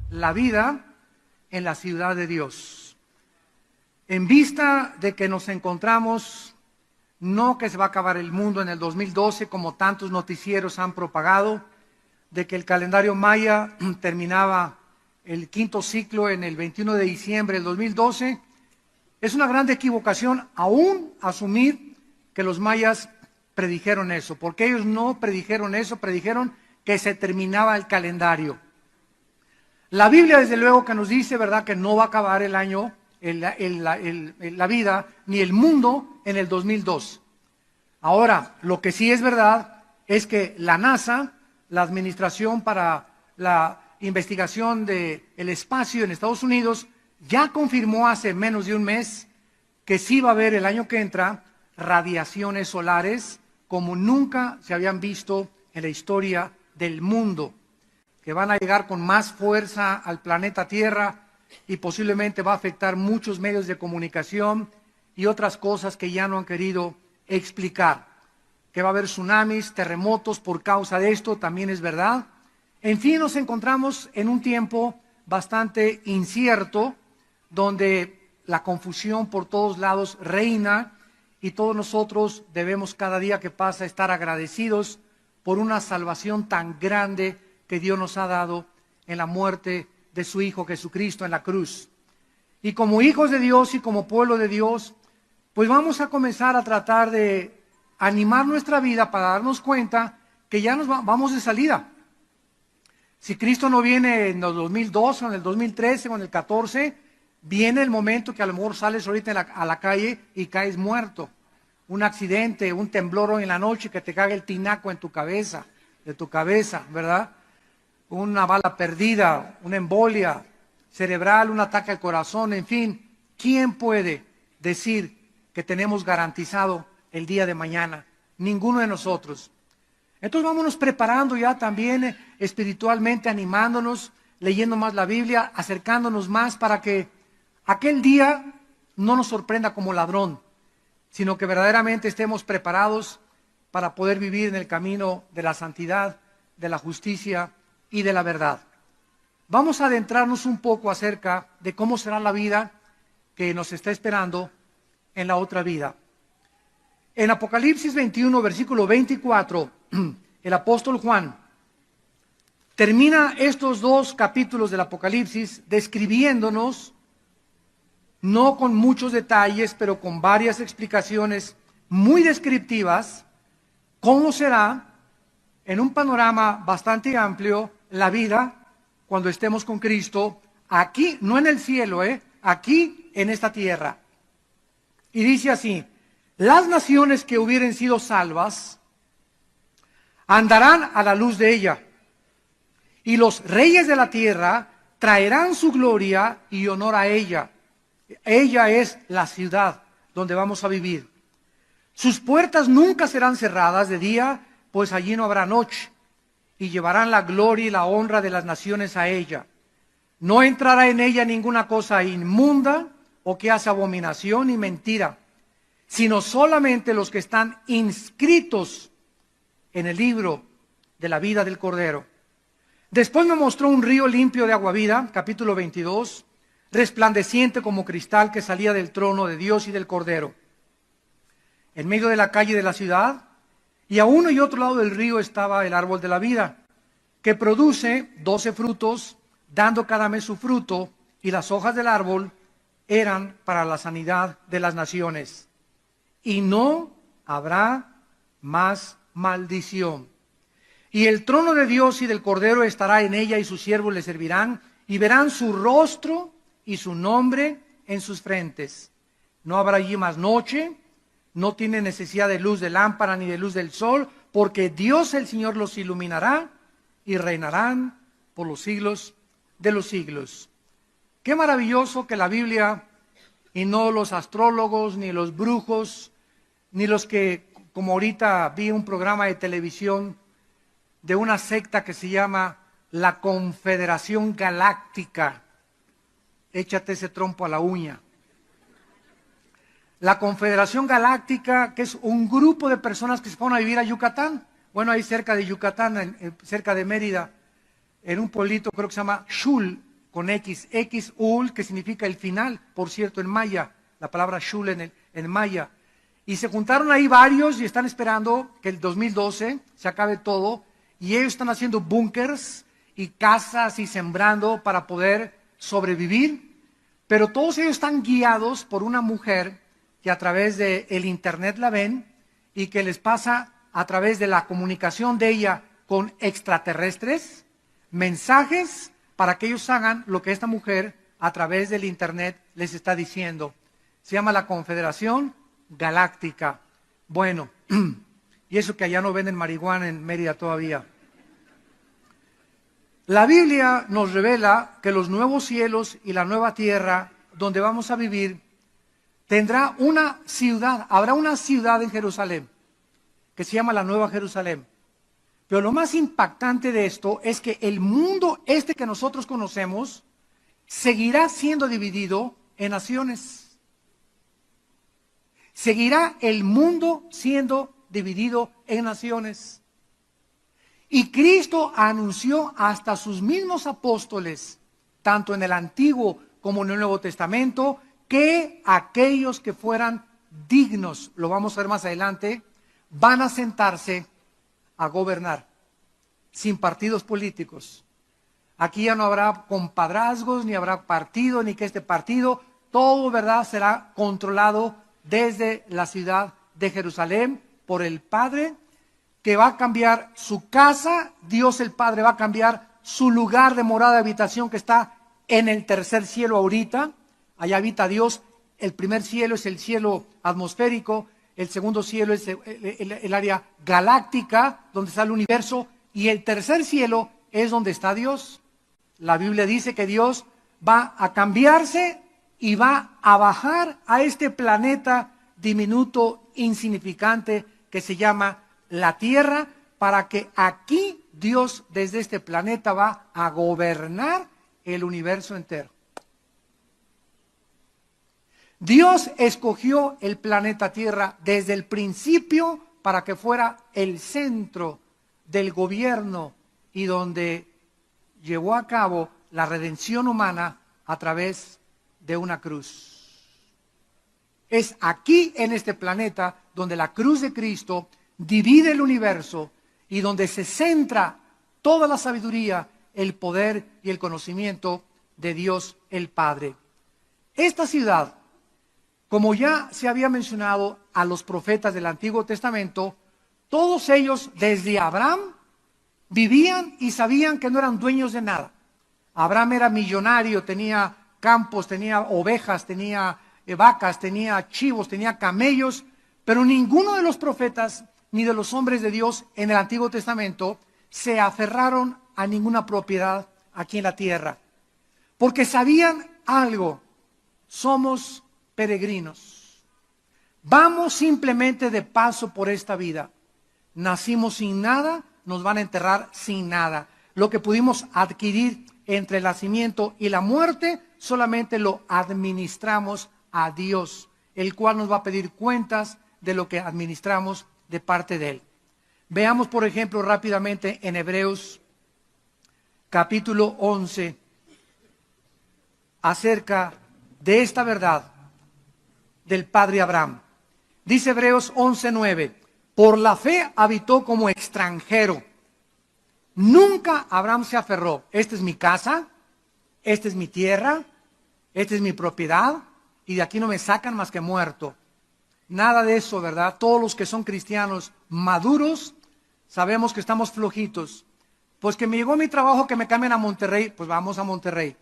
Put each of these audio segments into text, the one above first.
la vida en la ciudad de Dios. En vista de que nos encontramos, no que se va a acabar el mundo en el 2012, como tantos noticieros han propagado, de que el calendario maya terminaba el quinto ciclo en el 21 de diciembre del 2012, es una gran equivocación aún asumir que los mayas predijeron eso, porque ellos no predijeron eso, predijeron que se terminaba el calendario. La Biblia desde luego que nos dice, ¿verdad?, que no va a acabar el año, la vida, ni el mundo en el 2002. Ahora, lo que sí es verdad es que la NASA, la Administración para la Investigación del Espacio en Estados Unidos, ya confirmó hace menos de un mes que sí va a haber el año que entra radiaciones solares como nunca se habían visto en la historia del mundo, que van a llegar con más fuerza al planeta Tierra y posiblemente va a afectar muchos medios de comunicación y otras cosas que ya no han querido explicar. Que va a haber tsunamis, terremotos por causa de esto, también es verdad. En fin, nos encontramos en un tiempo bastante incierto, donde la confusión por todos lados reina y todos nosotros debemos cada día que pasa estar agradecidos por una salvación tan grande que Dios nos ha dado en la muerte de su Hijo Jesucristo en la cruz. Y como hijos de Dios y como pueblo de Dios, pues vamos a comenzar a tratar de animar nuestra vida para darnos cuenta que ya nos vamos de salida. Si Cristo no viene en el 2012 o en el 2013 o en el 14, viene el momento que a lo mejor sales ahorita a la calle y caes muerto. Un accidente, un temblor en la noche que te caga el tinaco en tu cabeza, de tu cabeza, ¿verdad? Una bala perdida, una embolia cerebral, un ataque al corazón, en fin. ¿Quién puede decir que tenemos garantizado el día de mañana? Ninguno de nosotros. Entonces vámonos preparando ya también espiritualmente, animándonos, leyendo más la Biblia, acercándonos más para que aquel día no nos sorprenda como ladrón, sino que verdaderamente estemos preparados para poder vivir en el camino de la santidad, de la justicia y de la verdad. Vamos a adentrarnos un poco acerca de cómo será la vida que nos está esperando en la otra vida. En Apocalipsis 21, versículo 24, el apóstol Juan termina estos dos capítulos del Apocalipsis describiéndonos, no con muchos detalles, pero con varias explicaciones muy descriptivas, cómo será, en un panorama bastante amplio, la vida cuando estemos con Cristo, aquí, no en el cielo, aquí en esta tierra. Y dice así: las naciones que hubieren sido salvas andarán a la luz de ella, y los reyes de la tierra traerán su gloria y honor a ella. Ella es la ciudad donde vamos a vivir. Sus puertas nunca serán cerradas de día, pues allí no habrá noche, y llevarán la gloria y la honra de las naciones a ella. No entrará en ella ninguna cosa inmunda o que hace abominación y mentira, sino solamente los que están inscritos en el libro de la vida del Cordero. Después me mostró un río limpio de agua viva, capítulo 22, resplandeciente como cristal, que salía del trono de Dios y del Cordero. En medio de la calle de la ciudad, y a uno y otro lado del río, estaba el árbol de la vida, que produce 12 frutos, dando cada mes su fruto, y las hojas del árbol eran para la sanidad de las naciones. Y no habrá más maldición. Y el trono de Dios y del Cordero estará en ella, y sus siervos le servirán, y verán su rostro y su nombre en sus frentes. No habrá allí más noche, no tiene necesidad de luz de lámpara ni de luz del sol, porque Dios el Señor los iluminará y reinarán por los siglos de los siglos. Qué maravilloso que la Biblia, y no los astrólogos, ni los brujos, ni los que, como ahorita vi un programa de televisión de una secta que se llama la Confederación Galáctica. Échate ese trompo a la uña. La Confederación Galáctica, que es un grupo de personas que se fueron a vivir a Yucatán. Bueno, ahí cerca de Yucatán, cerca de Mérida, en un pueblito creo que se llama Xul, con X, X-ul, que significa el final, por cierto, en maya, la palabra shul en maya. Y se juntaron ahí varios y están esperando que el 2012 se acabe todo. Y ellos están haciendo búnkers y casas y sembrando para poder sobrevivir. Pero todos ellos están guiados por una mujer que a través del internet la ven y que les pasa a través de la comunicación de ella con extraterrestres, mensajes para que ellos hagan lo que esta mujer a través del internet les está diciendo. Se llama la Confederación Galáctica. Bueno, y eso que allá no venden marihuana en Mérida todavía. La Biblia nos revela que los nuevos cielos y la nueva tierra donde vamos a vivir tendrá una ciudad, habrá una ciudad en Jerusalén que se llama la Nueva Jerusalén. Pero lo más impactante de esto es que el mundo este que nosotros conocemos seguirá siendo dividido en naciones. Seguirá el mundo siendo dividido en naciones. Y Cristo anunció hasta sus mismos apóstoles, tanto en el Antiguo como en el Nuevo Testamento, que aquellos que fueran dignos, lo vamos a ver más adelante, van a sentarse a gobernar, sin partidos políticos. Aquí ya no habrá compadrazgos, ni habrá partido, ni que este partido, todo, ¿verdad?, será controlado desde la ciudad de Jerusalén por el Padre, que va a cambiar su casa. Dios el Padre va a cambiar su lugar de morada de habitación que está en el tercer cielo ahorita. Allá habita Dios. El primer cielo es el cielo atmosférico, el segundo cielo es el área galáctica, donde está el universo, y el tercer cielo es donde está Dios. La Biblia dice que Dios va a cambiarse y va a bajar a este planeta diminuto, insignificante, que se llama la Tierra, para que aquí Dios desde este planeta va a gobernar el universo entero. Dios escogió el planeta Tierra desde el principio para que fuera el centro del gobierno y donde llevó a cabo la redención humana a través de una cruz. Es aquí en este planeta donde la cruz de Cristo divide el universo y donde se centra toda la sabiduría, el poder y el conocimiento de Dios el Padre. Esta ciudad, como ya se había mencionado a los profetas del Antiguo Testamento, todos ellos desde Abraham vivían y sabían que no eran dueños de nada. Abraham era millonario, tenía campos, tenía ovejas, tenía vacas, tenía chivos, tenía camellos, pero ninguno de los profetas ni de los hombres de Dios en el Antiguo Testamento se aferraron a ninguna propiedad aquí en la tierra, porque sabían algo: somos peregrinos, vamos simplemente de paso por esta vida, nacimos sin nada, nos van a enterrar sin nada. Lo que pudimos adquirir entre el nacimiento y la muerte solamente lo administramos a Dios, el cual nos va a pedir cuentas de lo que administramos de parte de Él. Veamos, por ejemplo, rápidamente en Hebreos capítulo 11 acerca de esta verdad del padre Abraham. Dice Hebreos 11:9: por la fe habitó como extranjero. Nunca Abraham se aferró: esta es mi casa, esta es mi tierra, esta es mi propiedad, y de aquí no me sacan más que muerto. Nada de eso, ¿verdad? Todos los que son cristianos maduros sabemos que estamos flojitos. Pues que me llegó mi trabajo, que me cambien a Monterrey, pues vamos a Monterrey.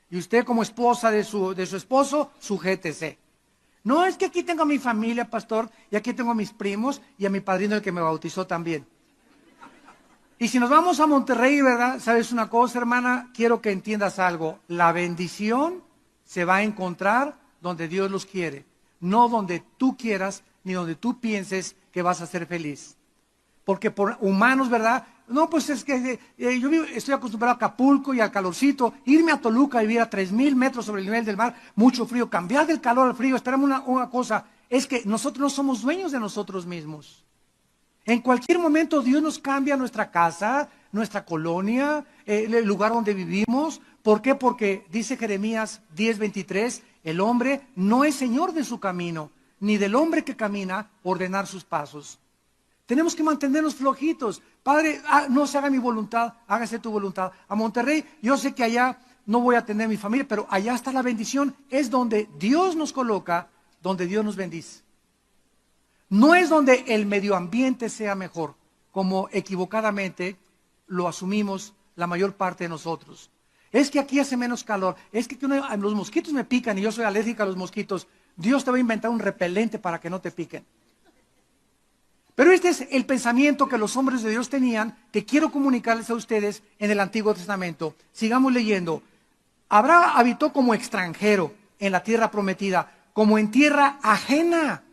Y usted como esposa de su esposo, sujétese. No, es que aquí tengo a mi familia, pastor, y aquí tengo a mis primos y a mi padrino, el que me bautizó también. Y si nos vamos a Monterrey, ¿verdad? ¿Sabes una cosa, hermana? Quiero que entiendas algo. La bendición se va a encontrar donde Dios los quiere, no donde tú quieras, ni donde tú pienses que vas a ser feliz. Porque por humanos, ¿verdad? No, pues es que yo estoy acostumbrado a Acapulco y al calorcito. Irme a Toluca y vivir a 3,000 metros sobre el nivel del mar, mucho frío, cambiar del calor al frío. Espérame una cosa, es que nosotros no somos dueños de nosotros mismos. En cualquier momento Dios nos cambia nuestra casa, nuestra colonia, el lugar donde vivimos. ¿Por qué? Porque dice Jeremías 10:23, el hombre no es señor de su camino, ni del hombre que camina ordenar sus pasos. Tenemos que mantenernos flojitos. Padre, no se haga mi voluntad, hágase tu voluntad. A Monterrey, yo sé que allá no voy a tener mi familia, pero allá está la bendición. Es donde Dios nos coloca, donde Dios nos bendice. No es donde el medio ambiente sea mejor, como equivocadamente lo asumimos la mayor parte de nosotros. Es que aquí hace menos calor, es que los mosquitos me pican y yo soy alérgica a los mosquitos. Dios te va a inventar un repelente para que no te piquen. Pero este es el pensamiento que los hombres de Dios tenían, que quiero comunicarles a ustedes en el Antiguo Testamento. Sigamos leyendo. Abraham habitó como extranjero en la tierra prometida, como en tierra ajena.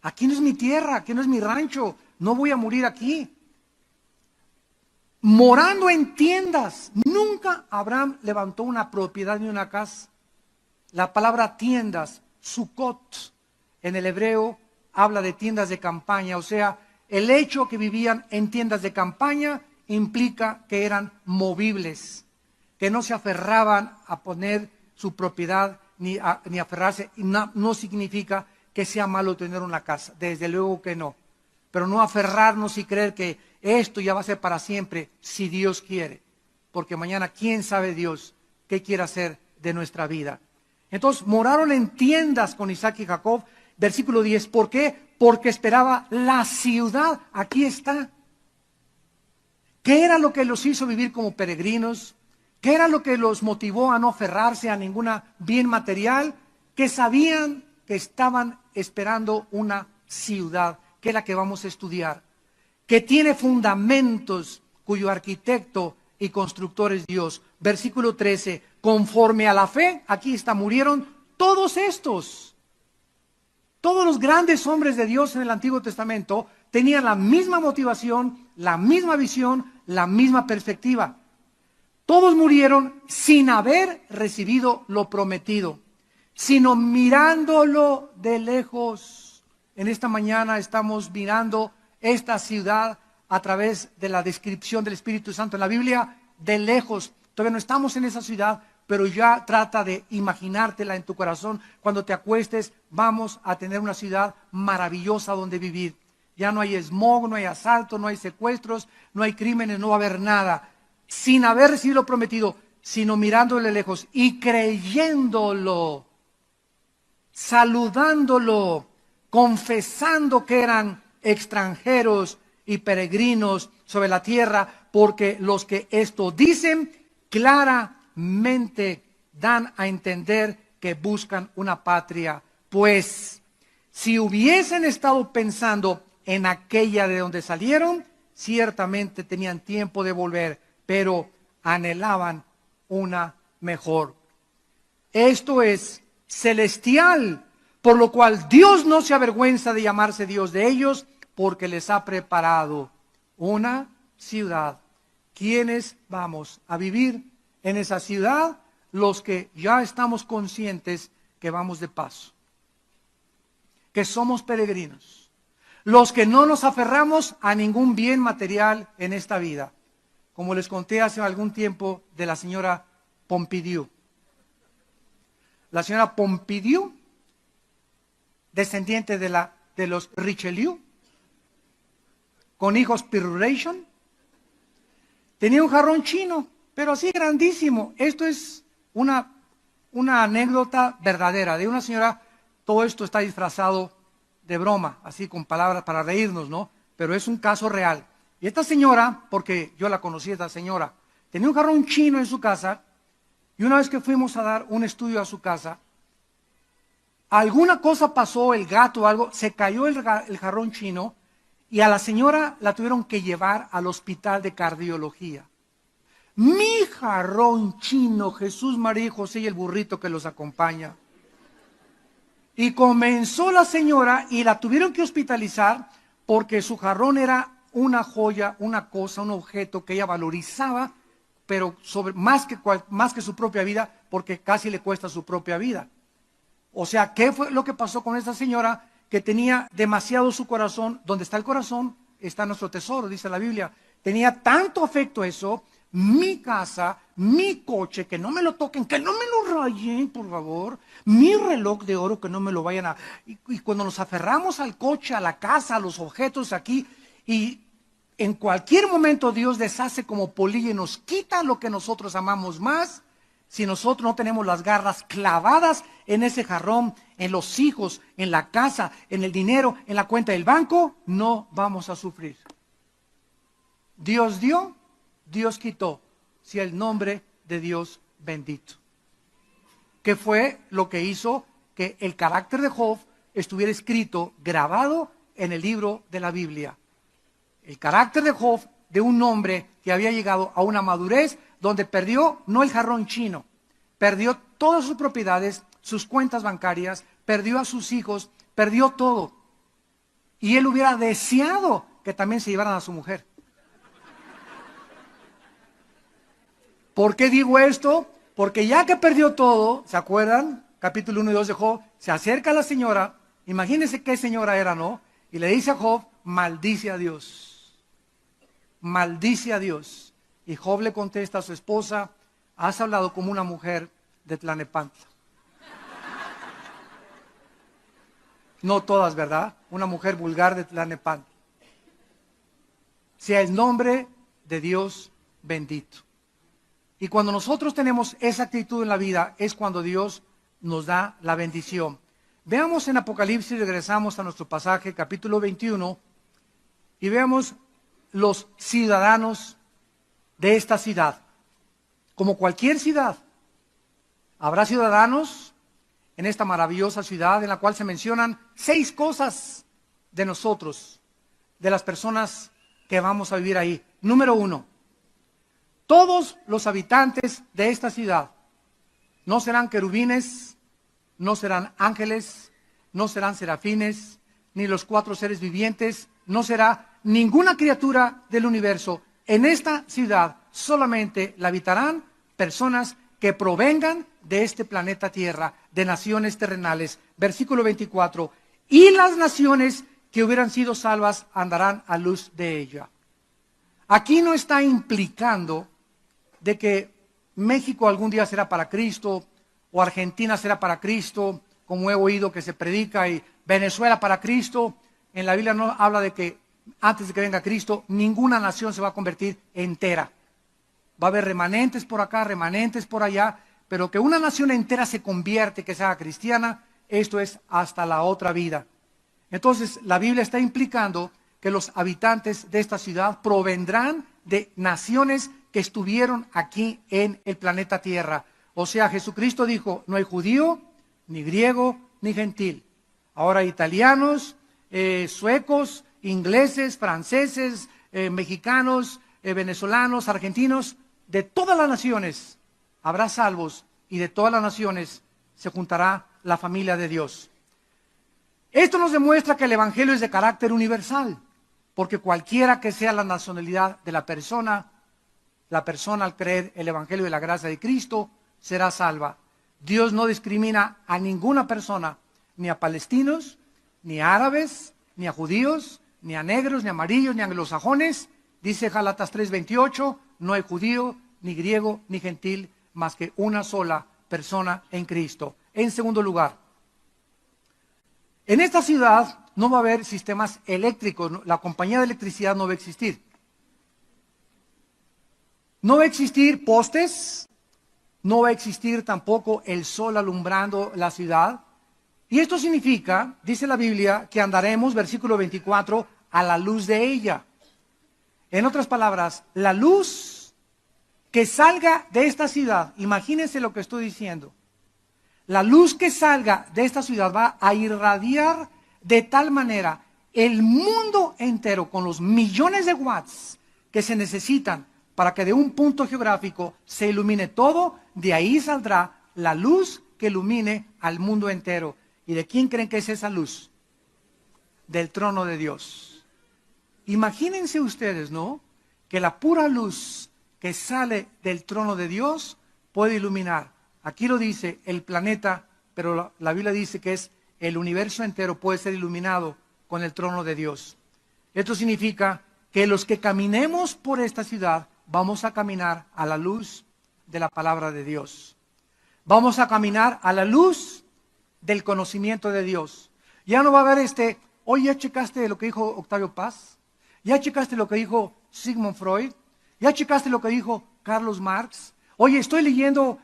Aquí no es mi tierra, aquí no es mi rancho, no voy a morir aquí. Morando en tiendas. Nunca Abraham levantó una propiedad ni una casa. La palabra tiendas, Sukkot, en el hebreo habla de tiendas de campaña, o sea, el hecho que vivían en tiendas de campaña implica que eran movibles, que no se aferraban a poner su propiedad ni aferrarse. No significa que sea malo tener una casa, desde luego que no, pero no aferrarnos y creer que esto ya va a ser para siempre, si Dios quiere, porque mañana quién sabe Dios qué quiere hacer de nuestra vida. Entonces moraron en tiendas con Isaac y Jacob. Versículo 10, ¿por qué? Porque esperaba la ciudad. Aquí está. ¿Qué era lo que los hizo vivir como peregrinos? ¿Qué era lo que los motivó a no aferrarse a ninguna bien material? Que sabían que estaban esperando una ciudad, que es la que vamos a estudiar, que tiene fundamentos, cuyo arquitecto y constructor es Dios. Versículo 13, conforme a la fe, aquí está, murieron todos estos. Todos los grandes hombres de Dios en el Antiguo Testamento tenían la misma motivación, la misma visión, la misma perspectiva. Todos murieron sin haber recibido lo prometido, sino mirándolo de lejos. En esta mañana estamos mirando esta ciudad a través de la descripción del Espíritu Santo en la Biblia, de lejos. Todavía no estamos en esa ciudad, pero ya trata de imaginártela en tu corazón. Cuando te acuestes, vamos a tener una ciudad maravillosa donde vivir. Ya no hay smog, no hay asalto, no hay secuestros, no hay crímenes, no va a haber nada. Sin haber recibido lo prometido, sino mirándole lejos y creyéndolo, saludándolo, confesando que eran extranjeros y peregrinos sobre la tierra, porque los que esto dicen claramente dan a entender que buscan una patria. Pues si hubiesen estado pensando en aquella de donde salieron, ciertamente tenían tiempo de volver, pero anhelaban una mejor. Esto es celestial, por lo cual Dios no se avergüenza de llamarse Dios de ellos, porque les ha preparado una ciudad. ¿Quiénes vamos a vivir en esa ciudad? Los que ya estamos conscientes que vamos de paso, que somos peregrinos, los que no nos aferramos a ningún bien material en esta vida, como les conté hace algún tiempo de la señora Pompidou. La señora Pompidou, descendiente de los Richelieu, con hijos Piruration, tenía un jarrón chino, pero así grandísimo. Esto es una anécdota verdadera de una señora. Todo esto está disfrazado de broma, así con palabras para reírnos, ¿no? Pero es un caso real. Y esta señora, porque yo la conocí, esta señora, tenía un jarrón chino en su casa, y una vez que fuimos a dar un estudio a su casa, alguna cosa pasó, el gato o algo, se cayó el jarrón chino, y a la señora la tuvieron que llevar al hospital de cardiología. Mi jarrón chino, Jesús, María y José y el burrito que los acompaña. Y comenzó la señora y la tuvieron que hospitalizar porque su jarrón era una joya, una cosa, un objeto que ella valorizaba, pero más que su propia vida, porque casi le cuesta su propia vida. O sea, ¿qué fue lo que pasó con esta señora? Que tenía demasiado su corazón. Donde está el corazón está nuestro tesoro, dice la Biblia. tenía tanto afecto a eso, mi casa, mi coche, que no me lo toquen, que no me lo rayen, por favor, mi reloj de oro, que no me lo vayan a... Y cuando nos aferramos al coche, a la casa, a los objetos aquí, y en cualquier momento Dios deshace como polilla y nos quita lo que nosotros amamos más, si nosotros no tenemos las garras clavadas en ese jarrón, en los hijos, en la casa, en el dinero, en la cuenta del banco, no vamos a sufrir. Dios dio, Dios quitó, sea el nombre de Dios bendito. ¿Qué fue lo que hizo que el carácter de Job estuviera escrito, grabado en el libro de la Biblia? El carácter de Job, de un hombre que había llegado a una madurez donde perdió no el jarrón chino, perdió todas sus propiedades, sus cuentas bancarias, perdió a sus hijos, perdió todo. Y él hubiera deseado que también se llevaran a su mujer. ¿Por qué digo esto? Porque ya que perdió todo, ¿se acuerdan? Capítulo 1 y 2 de Job, se acerca a la señora, imagínense qué señora era, ¿no? Y le dice a Job, maldice a Dios. Maldice a Dios. Y Job le contesta a su esposa, has hablado como una mujer de Tlalnepantla. No todas, ¿verdad? Una mujer vulgar de Tlalnepantla. Sea el nombre de Dios bendito. Y cuando nosotros tenemos esa actitud en la vida, es cuando Dios nos da la bendición. Veamos en Apocalipsis, regresamos a nuestro pasaje, capítulo 21, y veamos los ciudadanos de esta ciudad. Como cualquier ciudad, habrá ciudadanos en esta maravillosa ciudad en la cual se mencionan 6 cosas de nosotros, de las personas que vamos a vivir ahí. Número 1, todos los habitantes de esta ciudad no serán querubines, no serán ángeles, no serán serafines, ni los 4 seres vivientes, no será ninguna criatura del universo. En esta ciudad solamente la habitarán personas que provengan de este planeta Tierra, de naciones terrenales. Versículo 24, y las naciones que hubieran sido salvas andarán a luz de ella. Aquí no está implicando de que México algún día será para Cristo, o Argentina será para Cristo, como he oído que se predica, y Venezuela para Cristo. En la Biblia no habla de que antes de que venga Cristo, ninguna nación se va a convertir entera. Va a haber remanentes por acá, remanentes por allá, pero que una nación entera se convierte, que sea cristiana, esto es hasta la otra vida. Entonces, la Biblia está implicando que los habitantes de esta ciudad provendrán de naciones que estuvieron aquí en el planeta Tierra. O sea, Jesucristo dijo, no hay judío, ni griego, ni gentil. Ahora hay italianos, suecos, ingleses, franceses, mexicanos, venezolanos, argentinos, de todas las naciones habrá salvos y de todas las naciones se juntará la familia de Dios. Esto nos demuestra que el Evangelio es de carácter universal, porque cualquiera que sea la nacionalidad de la persona al creer el Evangelio de la gracia de Cristo será salva. Dios no discrimina a ninguna persona, ni a palestinos, ni a árabes, ni a judíos, ni a negros, ni a amarillos, ni a anglosajones. Dice Gálatas 3:28, no hay judío, ni griego, ni gentil, más que una sola persona en Cristo. En segundo lugar, en esta ciudad no va a haber sistemas eléctricos, la compañía de electricidad no va a existir. No va a existir postes, no va a existir tampoco el sol alumbrando la ciudad. Y esto significa, dice la Biblia, que andaremos, versículo 24, a la luz de ella. En otras palabras, la luz que salga de esta ciudad, imagínense lo que estoy diciendo, la luz que salga de esta ciudad va a irradiar de tal manera el mundo entero con los millones de watts que se necesitan para que de un punto geográfico se ilumine todo. De ahí saldrá la luz que ilumine al mundo entero. ¿Y de quién creen que es esa luz? Del trono de Dios. Imagínense ustedes, ¿no? Que la pura luz que sale del trono de Dios puede iluminar. Aquí lo dice el planeta, pero la Biblia dice que es el universo entero puede ser iluminado con el trono de Dios. Esto significa que los que caminemos por esta ciudad vamos a caminar a la luz de la palabra de Dios. Vamos a caminar a la luz del conocimiento de Dios. Ya no va a haber oye, ¿ya checaste lo que dijo Octavio Paz? ¿Ya checaste lo que dijo Sigmund Freud? ¿Ya checaste lo que dijo Carlos Marx? Oye, estoy leyendo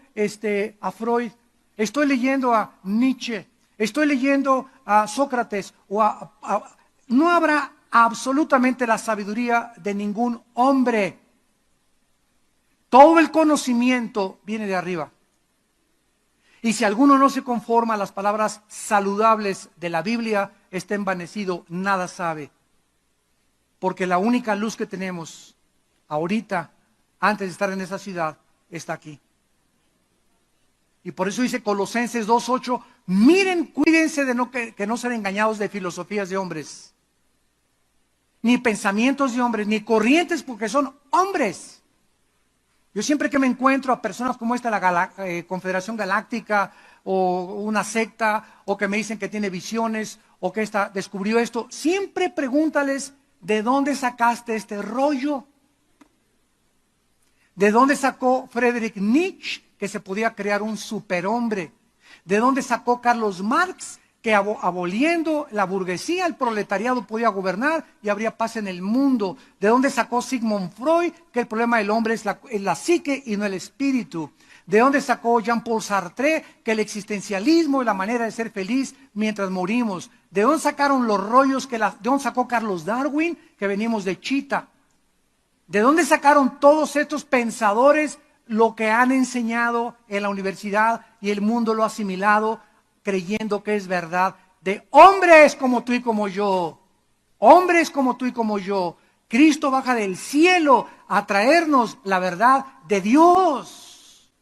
a Freud, estoy leyendo a Nietzsche, estoy leyendo a Sócrates, no habrá absolutamente la sabiduría de ningún hombre. Todo el conocimiento viene de arriba. Y si alguno no se conforma a las palabras saludables de la Biblia, está envanecido, nada sabe. Porque la única luz que tenemos ahorita, antes de estar en esa ciudad, está aquí. Y por eso dice Colosenses 2:8, miren, cuídense de que no sean engañados de filosofías de hombres, ni pensamientos de hombres, ni corrientes, porque son hombres. Yo siempre que me encuentro a personas como esta, la Confederación Galáctica, o una secta, o que me dicen que tiene visiones, o que descubrió esto, siempre pregúntales, ¿de dónde sacaste este rollo? ¿De dónde sacó Friedrich Nietzsche que se podía crear un superhombre? ¿De dónde sacó Carlos Marx que aboliendo la burguesía, el proletariado podía gobernar y habría paz en el mundo? ¿De dónde sacó Sigmund Freud que el problema del hombre es la psique y no el espíritu? ¿De dónde sacó Jean-Paul Sartre que el existencialismo es la manera de ser feliz mientras morimos? ¿De dónde sacaron los rollos de dónde sacó Carlos Darwin que venimos de Chita? ¿De dónde sacaron todos estos pensadores lo que han enseñado en la universidad y el mundo lo ha asimilado creyendo que es verdad? De hombres como tú y como yo, hombres como tú y como yo. Cristo baja del cielo a traernos la verdad de Dios,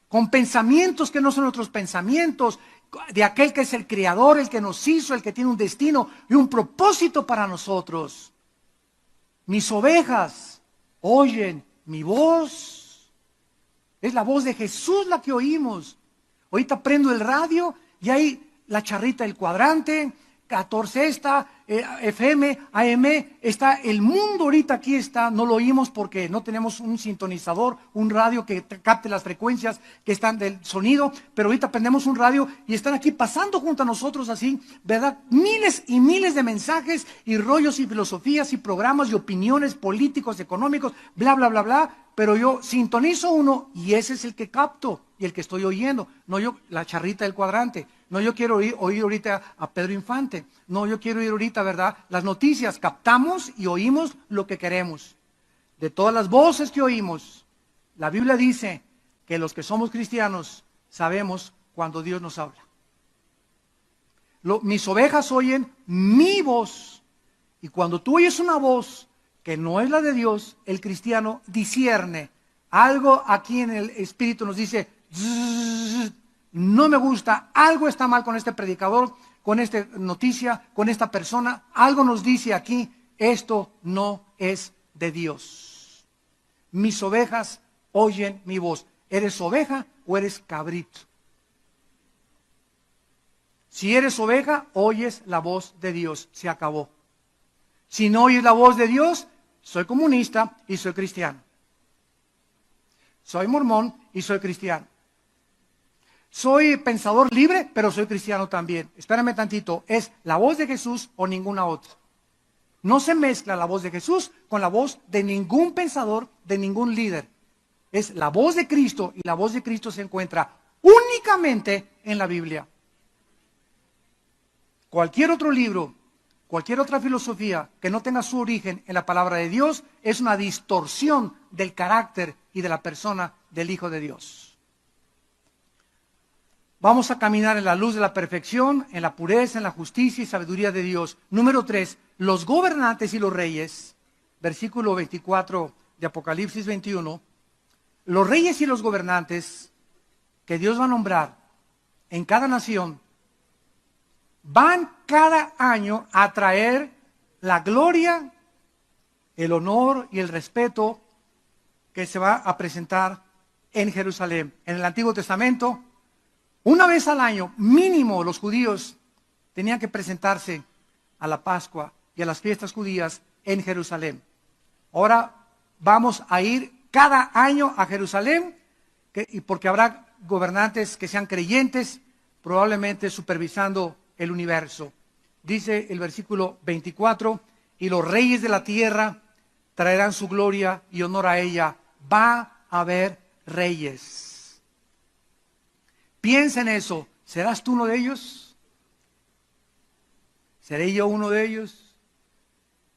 con pensamientos que no son nuestros pensamientos, de aquel que es el creador, el que nos hizo, el que tiene un destino y un propósito para nosotros. Mis ovejas oyen mi voz. Es la voz de Jesús la que oímos. Ahorita prendo el radio y hay la charrita del cuadrante, 14 FM, AM, está el mundo ahorita aquí está, no lo oímos porque no tenemos un sintonizador, un radio que capte las frecuencias que están del sonido, pero ahorita prendemos un radio y están aquí pasando junto a nosotros así, ¿verdad? Miles y miles de mensajes y rollos y filosofías y programas y opiniones políticos, económicos, bla, bla, bla, bla, pero yo sintonizo uno y ese es el que capto y el que estoy oyendo, no yo, la charrita del cuadrante. No, yo quiero oír ahorita a Pedro Infante. No, yo quiero oír ahorita, ¿verdad? Las noticias. Captamos y oímos lo que queremos. De todas las voces que oímos, la Biblia dice que los que somos cristianos sabemos cuando Dios nos habla. Mis ovejas oyen mi voz. Y cuando tú oyes una voz que no es la de Dios, el cristiano discierne. Algo aquí en el Espíritu nos dice, no me gusta, algo está mal con este predicador, con esta noticia, con esta persona, algo nos dice aquí, esto no es de Dios. Mis ovejas oyen mi voz. ¿Eres oveja o eres cabrito? Si eres oveja, oyes la voz de Dios, se acabó. Si no oyes la voz de Dios, soy comunista y soy cristiano. Soy mormón y soy cristiano. Soy pensador libre, pero soy cristiano también. Espérame tantito, ¿es la voz de Jesús o ninguna otra? No se mezcla la voz de Jesús con la voz de ningún pensador, de ningún líder. Es la voz de Cristo y la voz de Cristo se encuentra únicamente en la Biblia. Cualquier otro libro, cualquier otra filosofía que no tenga su origen en la palabra de Dios es una distorsión del carácter y de la persona del Hijo de Dios. Vamos a caminar en la luz de la perfección, en la pureza, en la justicia y sabiduría de Dios. Número 3, los gobernantes y los reyes, versículo 24 de Apocalipsis 21, los reyes y los gobernantes que Dios va a nombrar en cada nación, van cada año a traer la gloria, el honor y el respeto que se va a presentar en Jerusalén. En el Antiguo Testamento, una vez al año, mínimo, los judíos tenían que presentarse a la Pascua y a las fiestas judías en Jerusalén. Ahora vamos a ir cada año a Jerusalén, y porque habrá gobernantes que sean creyentes, probablemente supervisando el universo. Dice el versículo 24, y los reyes de la tierra traerán su gloria y honor a ella. Va a haber reyes. Piensa en eso. ¿Serás tú uno de ellos? ¿Seré yo uno de ellos?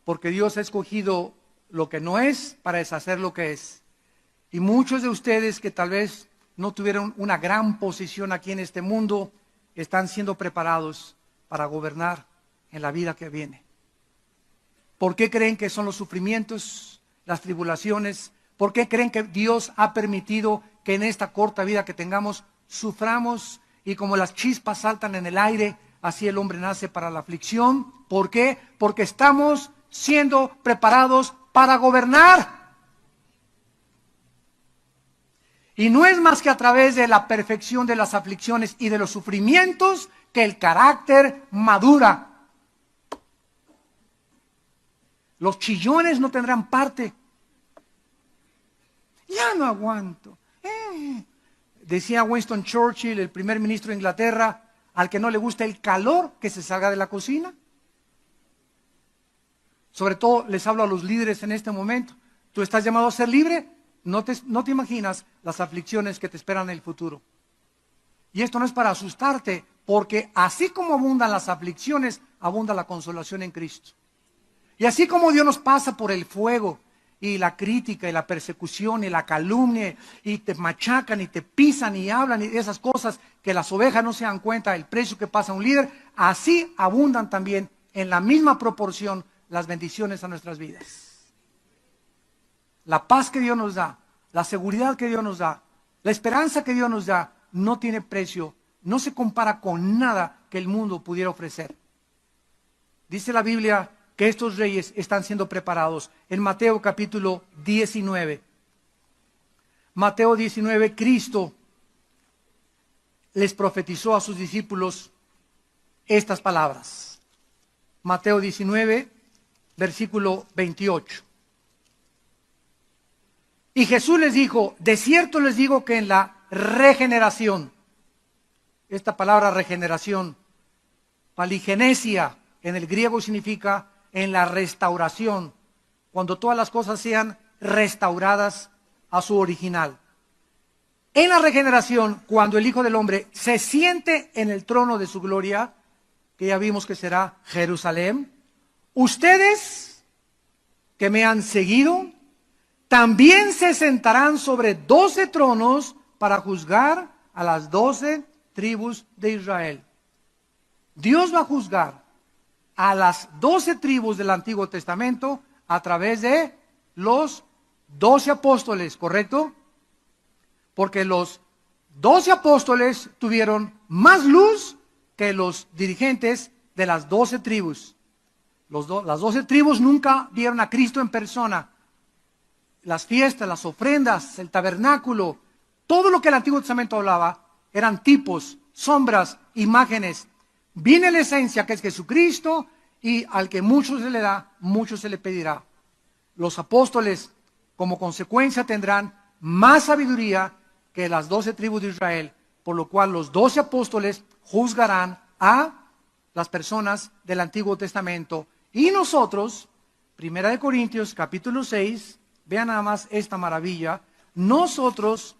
Porque Dios ha escogido lo que no es para deshacer lo que es. Y muchos de ustedes que tal vez no tuvieron una gran posición aquí en este mundo, están siendo preparados para gobernar en la vida que viene. ¿Por qué creen que son los sufrimientos, las tribulaciones? ¿Por qué creen que Dios ha permitido que en esta corta vida que tengamos suframos, y como las chispas saltan en el aire, así el hombre nace para la aflicción? ¿Por qué? Porque estamos siendo preparados para gobernar. Y no es más que a través de la perfección de las aflicciones y de los sufrimientos que el carácter madura. Los chillones no tendrán parte. Ya no aguanto. Decía Winston Churchill, el primer ministro de Inglaterra, al que no le gusta el calor, que se salga de la cocina. Sobre todo les hablo a los líderes en este momento. ¿Tú estás llamado a ser libre? No te imaginas las aflicciones que te esperan en el futuro. Y esto no es para asustarte, porque así como abundan las aflicciones, abunda la consolación en Cristo. Y así como Dios nos pasa por el fuego, y la crítica, y la persecución, y la calumnia, y te machacan, y te pisan, y hablan, y esas cosas que las ovejas no se dan cuenta del precio que pasa un líder, así abundan también en la misma proporción las bendiciones a nuestras vidas. La paz que Dios nos da, la seguridad que Dios nos da, la esperanza que Dios nos da, no tiene precio, no se compara con nada que el mundo pudiera ofrecer. Dice la Biblia que estos reyes están siendo preparados. En Mateo capítulo 19. Mateo 19, Cristo les profetizó a sus discípulos estas palabras. Mateo 19, versículo 28. Y Jesús les dijo, de cierto les digo que en la regeneración, esta palabra regeneración, paligenesia, en el griego significa en la restauración, cuando todas las cosas sean restauradas a su original. En la regeneración, cuando el Hijo del Hombre se siente en el trono de su gloria, que ya vimos que será Jerusalén, ustedes que me han seguido, también se sentarán sobre 12 tronos para juzgar a las 12 tribus de Israel. Dios va a juzgar a las 12 tribus del Antiguo Testamento a través de los 12 apóstoles, ¿correcto? Porque los 12 apóstoles tuvieron más luz que los dirigentes de las 12 tribus. Las 12 tribus nunca vieron a Cristo en persona. Las fiestas, las ofrendas, el tabernáculo, todo lo que el Antiguo Testamento hablaba, eran tipos, sombras, imágenes. Viene la esencia, que es Jesucristo, y al que mucho se le da, mucho se le pedirá. Los apóstoles, como consecuencia, tendrán más sabiduría que las 12 tribus de Israel, por lo cual los 12 apóstoles juzgarán a las personas del Antiguo Testamento. Y nosotros, 1 Corintios capítulo 6, vean nada más esta maravilla, nosotros,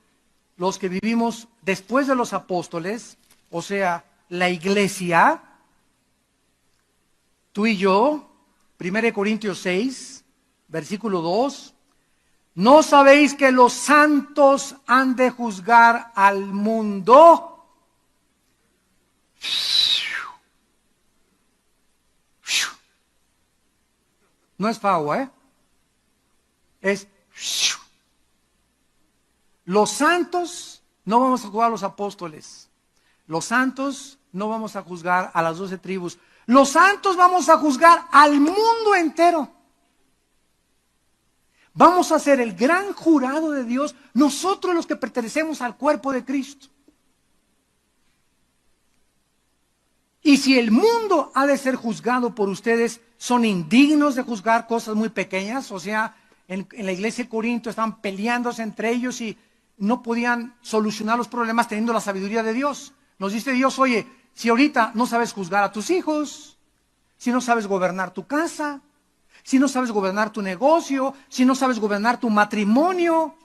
los que vivimos después de los apóstoles, o sea, la iglesia, tú y yo, 1 Corintios 6, versículo 2, ¿no sabéis que los santos han de juzgar al mundo? No es fagua, es los santos no vamos a juzgar a los apóstoles. Los santos no vamos a juzgar a las 12 tribus. Los santos vamos a juzgar al mundo entero. Vamos a ser el gran jurado de Dios, nosotros los que pertenecemos al cuerpo de Cristo. Y si el mundo ha de ser juzgado por ustedes, son indignos de juzgar cosas muy pequeñas. O sea, en la iglesia de Corinto estaban peleándose entre ellos y no podían solucionar los problemas teniendo la sabiduría de Dios. Nos dice Dios, oye, si ahorita no sabes juzgar a tus hijos, si no sabes gobernar tu casa, si no sabes gobernar tu negocio, si no sabes gobernar tu matrimonio,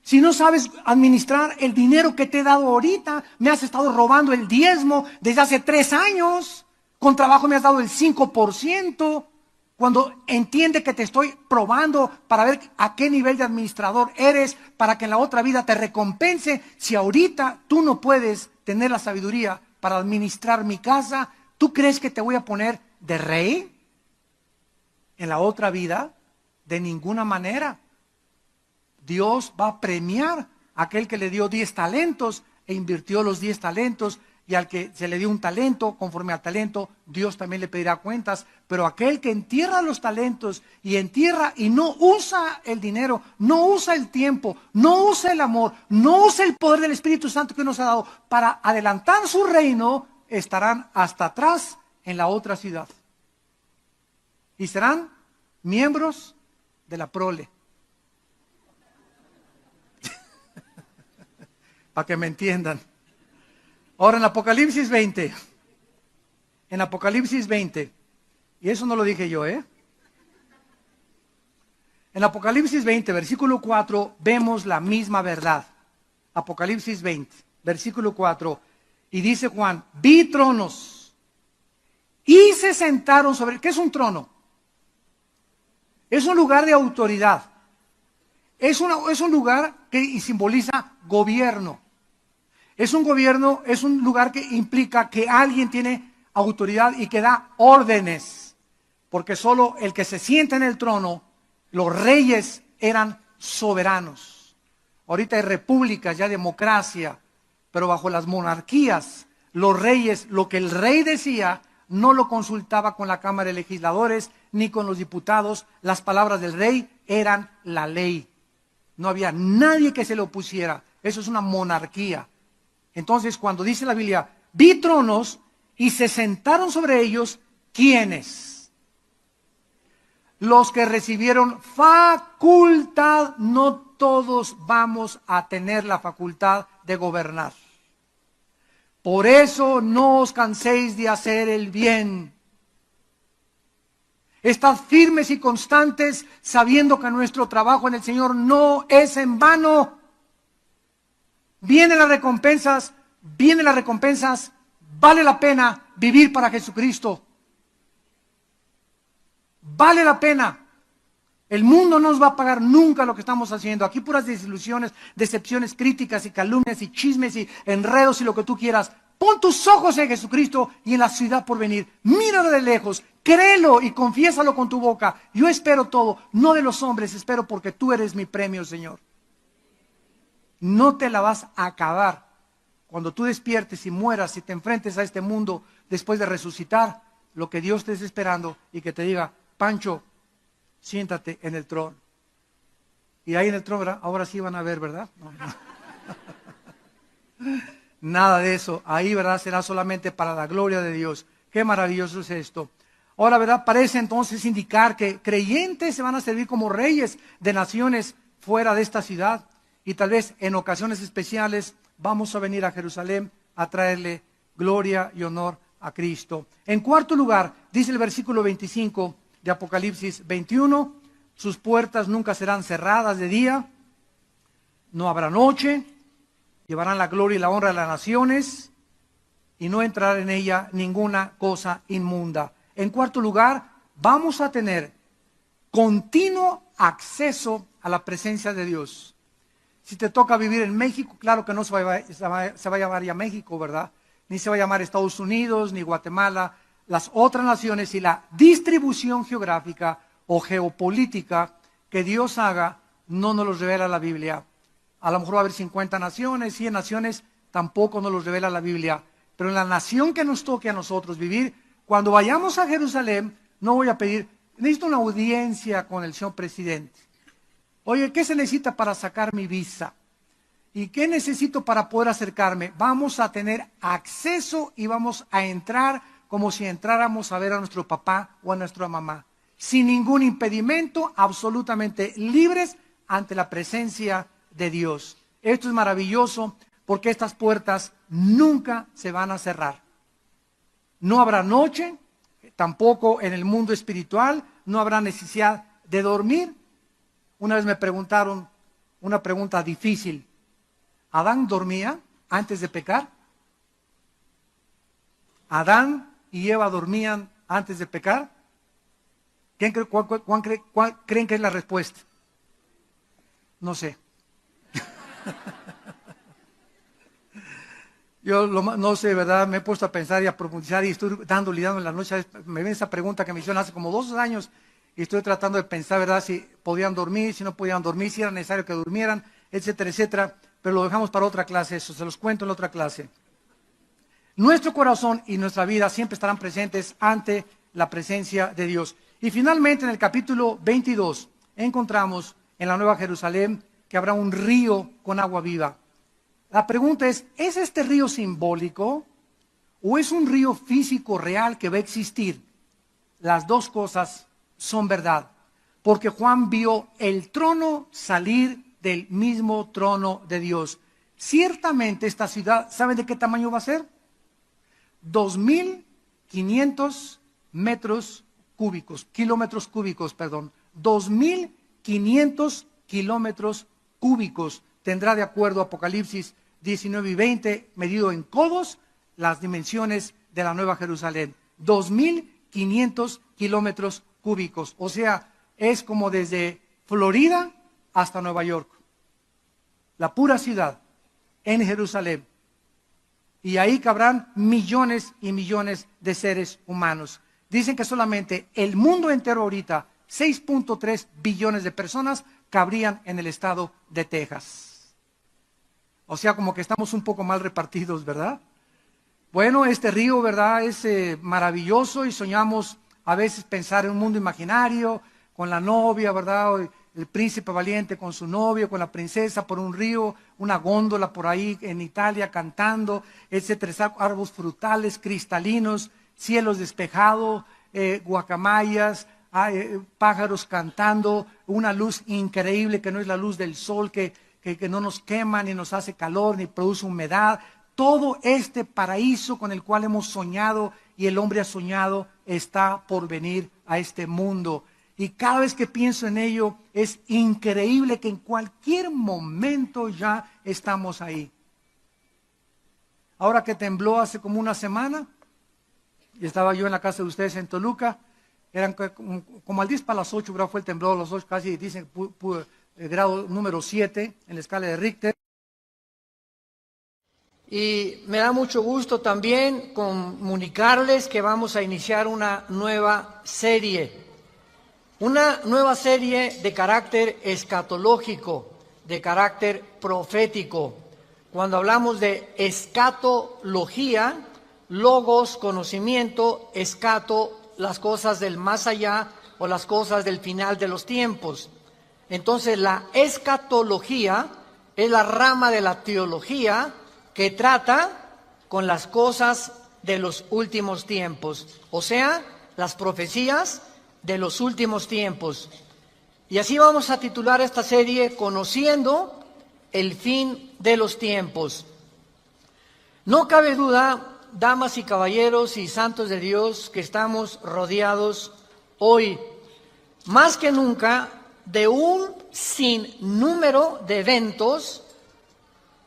si no sabes administrar el dinero que te he dado ahorita, me has estado robando el diezmo desde hace 3 años, con trabajo me has dado el 5%, cuando entiende que te estoy probando para ver a qué nivel de administrador eres, para que en la otra vida te recompense. Si ahorita tú no puedes tener la sabiduría para administrar mi casa, ¿tú crees que te voy a poner de rey en la otra vida? De ninguna manera. Dios va a premiar a aquel que le dio 10 talentos e invirtió los 10 talentos, y al que se le dio un talento, conforme al talento, Dios también le pedirá cuentas. Pero aquel que entierra los talentos y entierra y no usa el dinero, no usa el tiempo, no usa el amor, no usa el poder del Espíritu Santo que nos ha dado para adelantar su reino, estarán hasta atrás en la otra ciudad. Y serán miembros de la prole. Para que me entiendan. Ahora en Apocalipsis 20, y eso no lo dije yo, En Apocalipsis 20, versículo 4, vemos la misma verdad. Apocalipsis 20, versículo 4, y dice Juan, vi tronos, y se sentaron sobre... ¿Qué es un trono? Es un lugar de autoridad. Es un lugar que simboliza gobierno. Es un gobierno, es un lugar que implica que alguien tiene autoridad y que da órdenes. Porque solo el que se sienta en el trono, los reyes eran soberanos. Ahorita hay repúblicas, ya democracia, pero bajo las monarquías, los reyes, lo que el rey decía, no lo consultaba con la Cámara de Legisladores ni con los diputados. Las palabras del rey eran la ley. No había nadie que se le opusiera. Eso es una monarquía. Entonces, cuando dice la Biblia, vi tronos y se sentaron sobre ellos, ¿quiénes? Los que recibieron facultad. No todos vamos a tener la facultad de gobernar. Por eso no os canséis de hacer el bien. Estad firmes y constantes, sabiendo que nuestro trabajo en el Señor no es en vano. Vienen las recompensas, vale la pena vivir para Jesucristo. Vale la pena. El mundo no nos va a pagar nunca lo que estamos haciendo. Aquí puras desilusiones, decepciones, críticas y calumnias y chismes y enredos y lo que tú quieras. Pon tus ojos en Jesucristo y en la ciudad por venir. Míralo de lejos, créelo y confiésalo con tu boca. Yo espero todo, no de los hombres, espero porque tú eres mi premio, Señor. No te la vas a acabar. Cuando tú despiertes y mueras y te enfrentes a este mundo después de resucitar, lo que Dios te esté esperando y que te diga, Pancho, siéntate en el trono. Y ahí en el trono, ¿verdad? Ahora sí van a ver, ¿verdad? No. Nada de eso. Ahí, ¿verdad? Será solamente para la gloria de Dios. Qué maravilloso es esto. Ahora, ¿verdad? Parece entonces indicar que creyentes se van a servir como reyes de naciones fuera de esta ciudad. Y tal vez en ocasiones especiales vamos a venir a Jerusalén a traerle gloria y honor a Cristo. En cuarto lugar, dice el versículo 25 de Apocalipsis 21, sus puertas nunca serán cerradas de día, no habrá noche, llevarán la gloria y la honra de las naciones y no entrará en ella ninguna cosa inmunda. En cuarto lugar, vamos a tener continuo acceso a la presencia de Dios. Si te toca vivir en México, claro que no se va a llamar ya México, ¿verdad? Ni se va a llamar Estados Unidos, ni Guatemala, las otras naciones, y la distribución geográfica o geopolítica que Dios haga, no nos los revela la Biblia. A lo mejor va a haber 50 naciones, 100 naciones, tampoco nos los revela la Biblia. Pero en la nación que nos toque a nosotros vivir, cuando vayamos a Jerusalén, no voy a pedir, necesito una audiencia con el señor presidente. Oye, ¿qué se necesita para sacar mi visa? ¿Y qué necesito para poder acercarme? Vamos a tener acceso y vamos a entrar como si entráramos a ver a nuestro papá o a nuestra mamá, sin ningún impedimento, absolutamente libres ante la presencia de Dios. Esto es maravilloso porque estas puertas nunca se van a cerrar. No habrá noche, tampoco en el mundo espiritual, no habrá necesidad de dormir. Una vez me preguntaron una pregunta difícil. ¿Adán dormía antes de pecar? ¿Adán y Eva dormían antes de pecar? ¿Cuál creen que es la respuesta? No sé. Yo no sé, ¿verdad? Me he puesto a pensar y a profundizar y estoy lidiando en la noche. Me ven esa pregunta que me hicieron hace como 2 años y estoy tratando de pensar, ¿verdad? Si podían dormir, si no podían dormir, si era necesario que durmieran, etcétera, etcétera. Pero lo dejamos para otra clase, eso se los cuento en la otra clase. Nuestro corazón y nuestra vida siempre estarán presentes ante la presencia de Dios. Y finalmente en el capítulo 22 encontramos en la Nueva Jerusalén que habrá un río con agua viva. La pregunta ¿es este río simbólico o es un río físico real que va a existir? Las dos cosas son verdad, porque Juan vio el trono salir del mismo trono de Dios. Ciertamente esta ciudad, ¿saben de qué tamaño va a ser? 2.500 kilómetros cúbicos, 2.500 kilómetros cúbicos tendrá, de acuerdo a Apocalipsis 19 y 20, medido en codos, las dimensiones de la Nueva Jerusalén. 2.500 kilómetros cúbicos, o sea, es como desde Florida hasta Nueva York, la pura ciudad en Jerusalén. Y ahí cabrán millones y millones de seres humanos. Dicen que solamente el mundo entero ahorita, 6.3 billones de personas, cabrían en el estado de Texas. O sea, como que estamos un poco mal repartidos, ¿verdad? Bueno, este río, ¿verdad? Es maravilloso y soñamos a veces pensar en un mundo imaginario, con la novia, ¿verdad? El príncipe valiente con su novio, con la princesa por un río, una góndola por ahí en Italia cantando, etcétera, árboles frutales, cristalinos, cielos despejados, guacamayas, pájaros cantando, una luz increíble que no es la luz del sol que no nos quema, ni nos hace calor, ni produce humedad. Todo este paraíso con el cual hemos soñado y el hombre ha soñado está por venir a este mundo. Y cada vez que pienso en ello, es increíble que en cualquier momento ya estamos ahí. Ahora que tembló hace como una semana, y estaba yo en la casa de ustedes en Toluca, eran como al 10 para las 8, fue el temblor, a las 8 casi dicen grado número 7 en la escala de Richter. Y me da mucho gusto también comunicarles que vamos a iniciar una nueva serie. Una nueva serie de carácter escatológico, de carácter profético. Cuando hablamos de escatología, logos, conocimiento, escato, las cosas del más allá o las cosas del final de los tiempos. Entonces la escatología es la rama de la teología que trata con las cosas de los últimos tiempos, o sea, las profecías de los últimos tiempos. Y así vamos a titular esta serie, Conociendo el fin de los tiempos. No cabe duda, damas y caballeros y santos de Dios, que estamos rodeados hoy, más que nunca, de un sinnúmero de eventos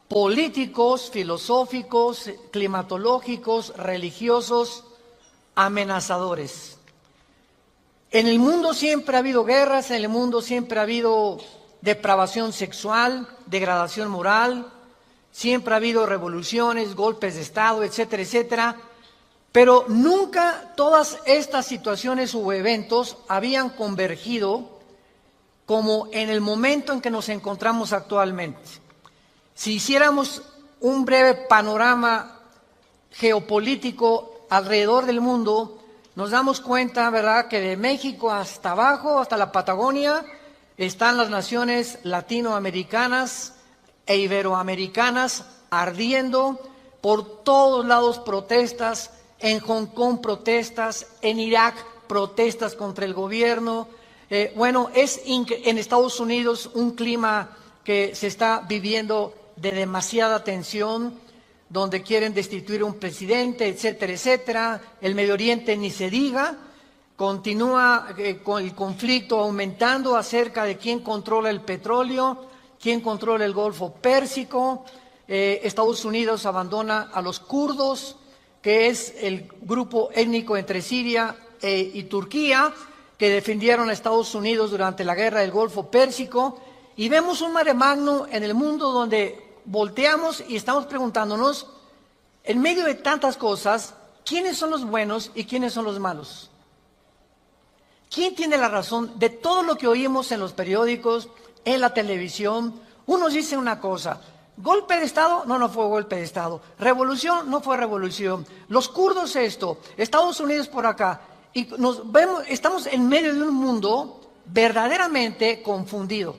políticos, filosóficos, climatológicos, religiosos, amenazadores. En el mundo siempre ha habido guerras, en el mundo siempre ha habido depravación sexual, degradación moral, siempre ha habido revoluciones, golpes de Estado, etcétera, etcétera, pero nunca todas estas situaciones u eventos habían convergido como en el momento en que nos encontramos actualmente. Si hiciéramos un breve panorama geopolítico alrededor del mundo, nos damos cuenta, ¿verdad?, que de México hasta abajo, hasta la Patagonia, están las naciones latinoamericanas, e iberoamericanas ardiendo, por todos lados protestas, en Hong Kong protestas, en Irak protestas contra el gobierno. En Estados Unidos un clima que se está viviendo de demasiada tensión, donde quieren destituir un presidente, etcétera, etcétera. El Medio Oriente ni se diga. Continúa con el conflicto aumentando acerca de quién controla el petróleo, quién controla el Golfo Pérsico. Estados Unidos abandona a los kurdos, que es el grupo étnico entre Siria y Turquía, que defendieron a Estados Unidos durante la guerra del Golfo Pérsico. Y vemos un mare magnum en el mundo donde volteamos y estamos preguntándonos, en medio de tantas cosas, ¿quiénes son los buenos y quiénes son los malos? ¿Quién tiene la razón de todo lo que oímos en los periódicos, en la televisión? Unos dicen una cosa, golpe de Estado, no fue golpe de Estado, revolución, no fue revolución, los kurdos esto, Estados Unidos por acá, y estamos en medio de un mundo verdaderamente confundido.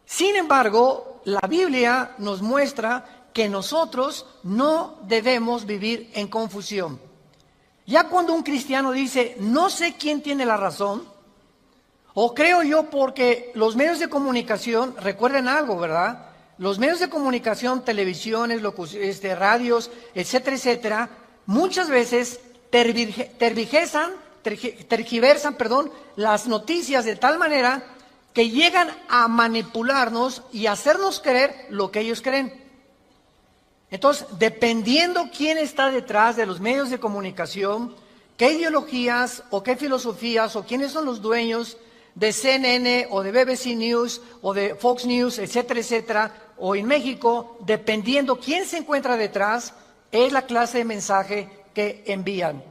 Sin embargo, la Biblia nos muestra que nosotros no debemos vivir en confusión. Ya cuando un cristiano dice, no sé quién tiene la razón, o creo yo porque los medios de comunicación, recuerden algo, ¿verdad? Los medios de comunicación, televisiones, radios, etcétera, etcétera, muchas veces tergiversan, las noticias de tal manera que llegan a manipularnos y hacernos creer lo que ellos creen. Entonces, dependiendo quién está detrás de los medios de comunicación, qué ideologías o qué filosofías o quiénes son los dueños de CNN o de BBC News o de Fox News, etcétera, etcétera, o en México, dependiendo quién se encuentra detrás, es la clase de mensaje que envían.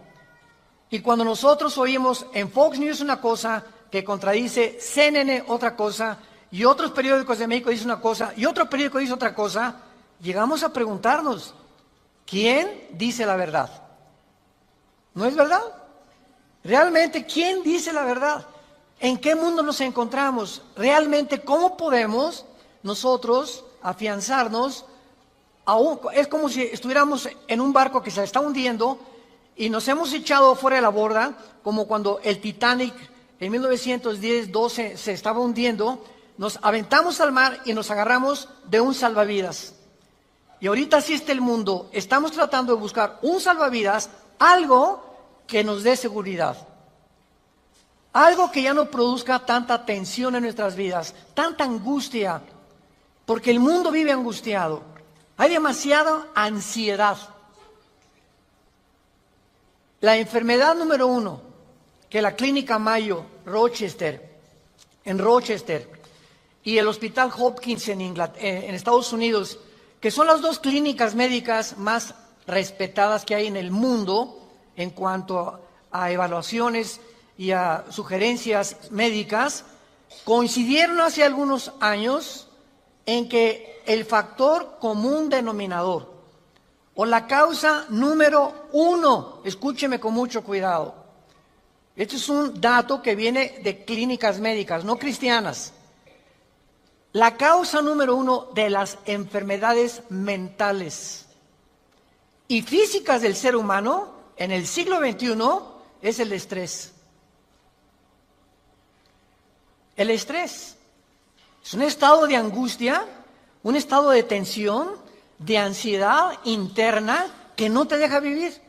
Y cuando nosotros oímos en Fox News una cosa que contradice CNN otra cosa, y otros periódicos de México dicen una cosa, y otro periódico dice otra cosa, llegamos a preguntarnos, ¿quién dice la verdad? ¿No es verdad? Realmente, ¿quién dice la verdad? ¿En qué mundo nos encontramos? Realmente, ¿cómo podemos nosotros afianzarnos? Es como si estuviéramos en un barco que se está hundiendo y nos hemos echado fuera de la borda, como cuando el Titanic en 1910-12 se estaba hundiendo, nos aventamos al mar y nos agarramos de un salvavidas. Y ahorita así está el mundo, estamos tratando de buscar un salvavidas, algo que nos dé seguridad. Algo que ya no produzca tanta tensión en nuestras vidas, tanta angustia, porque el mundo vive angustiado. Hay demasiada ansiedad. La enfermedad número 1, que la Clínica Mayo, en Rochester, y el Hospital Hopkins en Estados Unidos, que son las dos clínicas médicas más respetadas que hay en el mundo en cuanto a evaluaciones y a sugerencias médicas, coincidieron hace algunos años en que el factor común denominador o la causa número 1, escúcheme con mucho cuidado, este es un dato que viene de clínicas médicas, no cristianas. La causa número 1 de las enfermedades mentales y físicas del ser humano en el siglo XXI es el estrés. El estrés es un estado de angustia, un estado de tensión, de ansiedad interna que no te deja vivir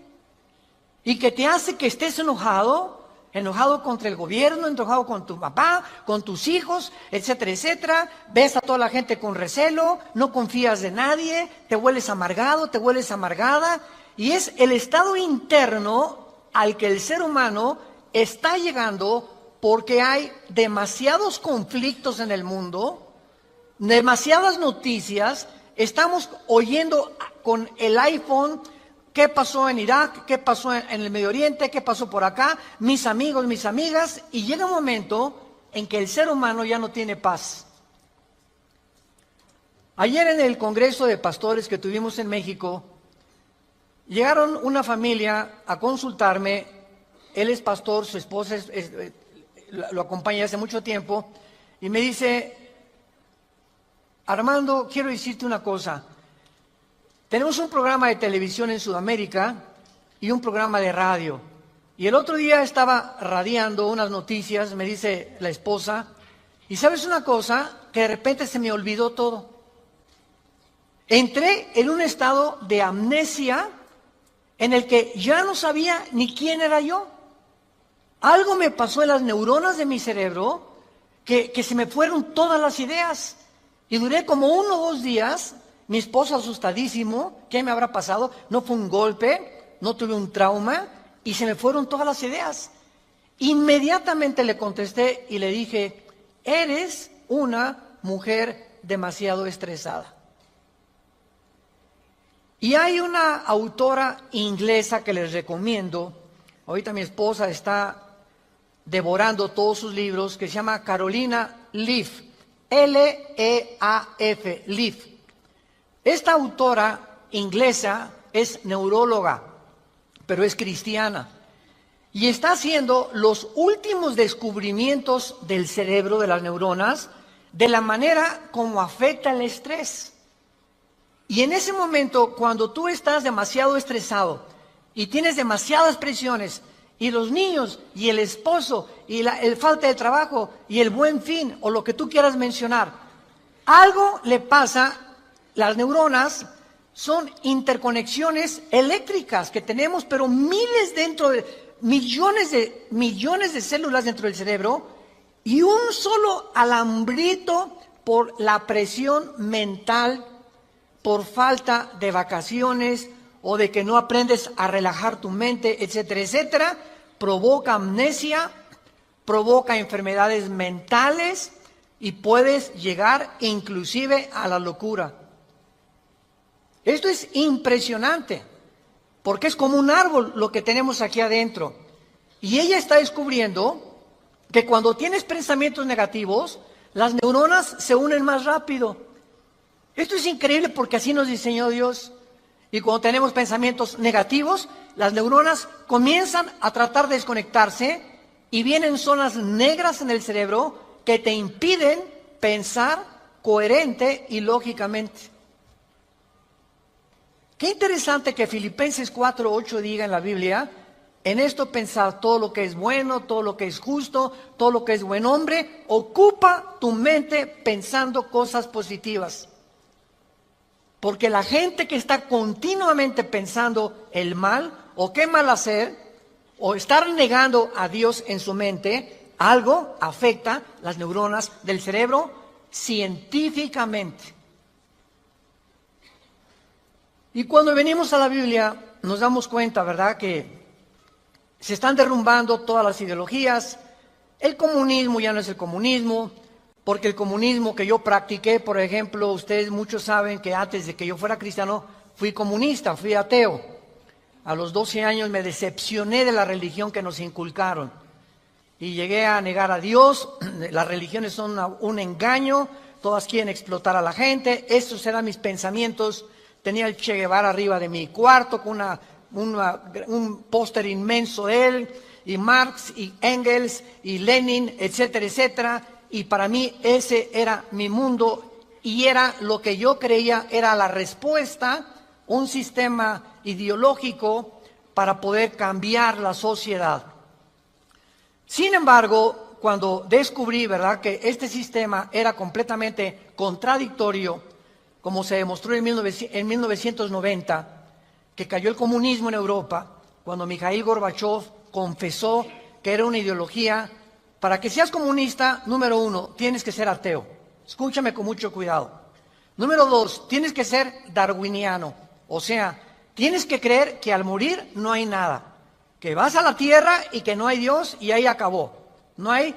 y que te hace que estés enojado contra el gobierno, enojado con tu papá, con tus hijos, etcétera, etcétera. Ves a toda la gente con recelo, no confías de nadie, te vuelves amargado, te vuelves amargada. Y es el estado interno al que el ser humano está llegando porque hay demasiados conflictos en el mundo, demasiadas noticias. Estamos oyendo con el iPhone qué pasó en Irak, qué pasó en el Medio Oriente, qué pasó por acá, mis amigos, mis amigas, y llega un momento en que el ser humano ya no tiene paz. Ayer en el Congreso de Pastores que tuvimos en México, llegaron una familia a consultarme. Él es pastor, su esposa lo acompaña hace mucho tiempo, y me dice, Armando, quiero decirte una cosa. Tenemos un programa de televisión en Sudamérica y un programa de radio. Y el otro día estaba radiando unas noticias, me dice la esposa, y ¿sabes una cosa? Que de repente se me olvidó todo. Entré en un estado de amnesia en el que ya no sabía ni quién era yo. Algo me pasó en las neuronas de mi cerebro que se me fueron todas las ideas. Y duré como 1 o 2 días, mi esposo asustadísimo, ¿qué me habrá pasado? No fue un golpe, no tuve un trauma y se me fueron todas las ideas. Inmediatamente le contesté y le dije, eres una mujer demasiado estresada. Y hay una autora inglesa que les recomiendo, ahorita mi esposa está devorando todos sus libros, que se llama Carolina Leaf, L-E-A-F, Leaf. Esta autora inglesa es neuróloga, pero es cristiana, y está haciendo los últimos descubrimientos del cerebro, de las neuronas, de la manera como afecta el estrés. Y en ese momento, cuando tú estás demasiado estresado y tienes demasiadas presiones, y los niños, y el esposo, y el falta de trabajo, y el buen fin, o lo que tú quieras mencionar, algo le pasa. Las neuronas son interconexiones eléctricas que tenemos, pero millones de células dentro del cerebro, y un solo alambrito por la presión mental, por falta de vacaciones o de que no aprendes a relajar tu mente, etcétera, etcétera, provoca amnesia, provoca enfermedades mentales y puedes llegar inclusive a la locura. Esto es impresionante, porque es como un árbol lo que tenemos aquí adentro. Y ella está descubriendo que cuando tienes pensamientos negativos, las neuronas se unen más rápido. Esto es increíble porque así nos diseñó Dios. Y cuando tenemos pensamientos negativos, las neuronas comienzan a tratar de desconectarse y vienen zonas negras en el cerebro que te impiden pensar coherente y lógicamente. Qué interesante que Filipenses 4:8 diga en la Biblia, en esto pensar todo lo que es bueno, todo lo que es justo, todo lo que es buen hombre, ocupa tu mente pensando cosas positivas. Porque la gente que está continuamente pensando el mal, o qué mal hacer, o estar negando a Dios en su mente, algo afecta las neuronas del cerebro científicamente. Y cuando venimos a la Biblia, nos damos cuenta, ¿verdad?, que se están derrumbando todas las ideologías. El comunismo ya no es el comunismo, porque el comunismo que yo practiqué, por ejemplo, ustedes muchos saben que antes de que yo fuera cristiano, fui comunista, fui ateo. A los 12 años me decepcioné de la religión que nos inculcaron y llegué a negar a Dios. Las religiones son un engaño, todas quieren explotar a la gente. Estos eran mis pensamientos. Tenía el Che Guevara arriba de mi cuarto con un póster inmenso de él, y Marx y Engels y Lenin, etcétera, etcétera. Y para mí ese era mi mundo y era lo que yo creía era la respuesta, un sistema ideológico para poder cambiar la sociedad. Sin embargo, cuando descubrí, ¿verdad?, que este sistema era completamente contradictorio, como se demostró en 1990, que cayó el comunismo en Europa, cuando Mikhail Gorbachev confesó que era una ideología. Para que seas comunista, número 1, tienes que ser ateo. Escúchame con mucho cuidado. Número 2, tienes que ser darwiniano. O sea, tienes que creer que al morir no hay nada. Que vas a la tierra y que no hay Dios y ahí acabó. No hay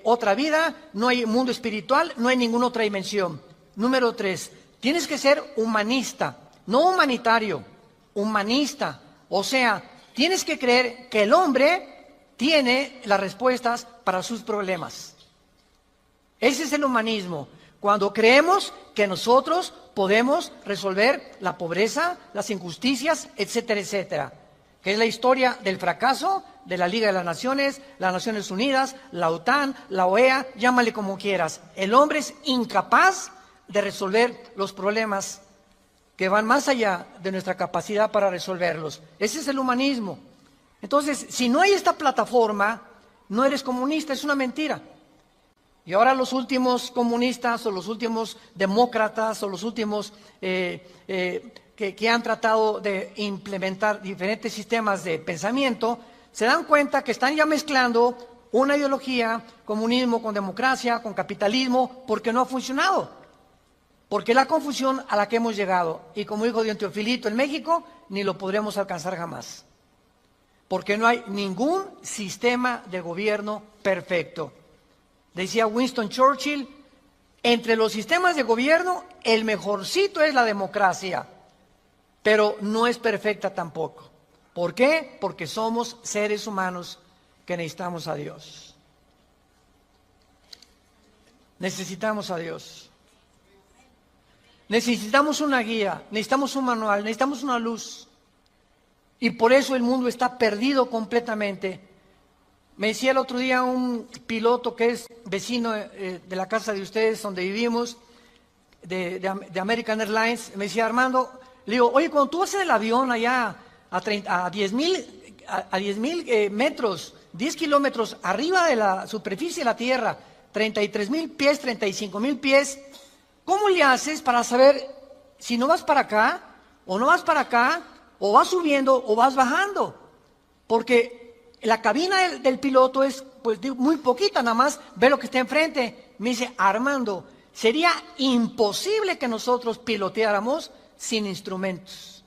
otra vida, no hay mundo espiritual, no hay ninguna otra dimensión. Número 3, tienes que ser humanista. No humanitario, humanista. O sea, tienes que creer que el hombre tiene las respuestas para sus problemas. Ese es el humanismo. Cuando creemos que nosotros podemos resolver la pobreza, las injusticias, etcétera, etcétera. Que es la historia del fracaso de la Liga de las Naciones Unidas, la OTAN, la OEA, llámale como quieras. El hombre es incapaz de resolver los problemas que van más allá de nuestra capacidad para resolverlos. Ese es el humanismo. Entonces, si no hay esta plataforma, no eres comunista, es una mentira. Y ahora los últimos comunistas o los últimos demócratas o los últimos que han tratado de implementar diferentes sistemas de pensamiento, se dan cuenta que están ya mezclando una ideología, comunismo con democracia, con capitalismo, porque no ha funcionado. Porque es la confusión a la que hemos llegado. Y como dijo Don Teofilito, en México ni lo podremos alcanzar jamás. Porque no hay ningún sistema de gobierno perfecto. Decía Winston Churchill, entre los sistemas de gobierno, el mejorcito es la democracia, pero no es perfecta tampoco. ¿Por qué? Porque somos seres humanos que necesitamos a Dios. Necesitamos a Dios. Necesitamos una guía, necesitamos un manual, necesitamos una luz. Y por eso el mundo está perdido completamente. Me decía el otro día un piloto que es vecino de la casa de ustedes, donde vivimos, de American Airlines, me decía, Armando, le digo, oye, cuando tú vas en el avión allá a 10,000 metros, 10 kilómetros arriba de la superficie de la Tierra, 33,000 pies, 35,000 pies, ¿cómo le haces para saber si no vas para acá, o no vas para acá, o vas subiendo, o vas bajando? Porque la cabina del piloto es pues muy poquita, nada más ve lo que está enfrente. Me dice, Armando, sería imposible que nosotros piloteáramos sin instrumentos.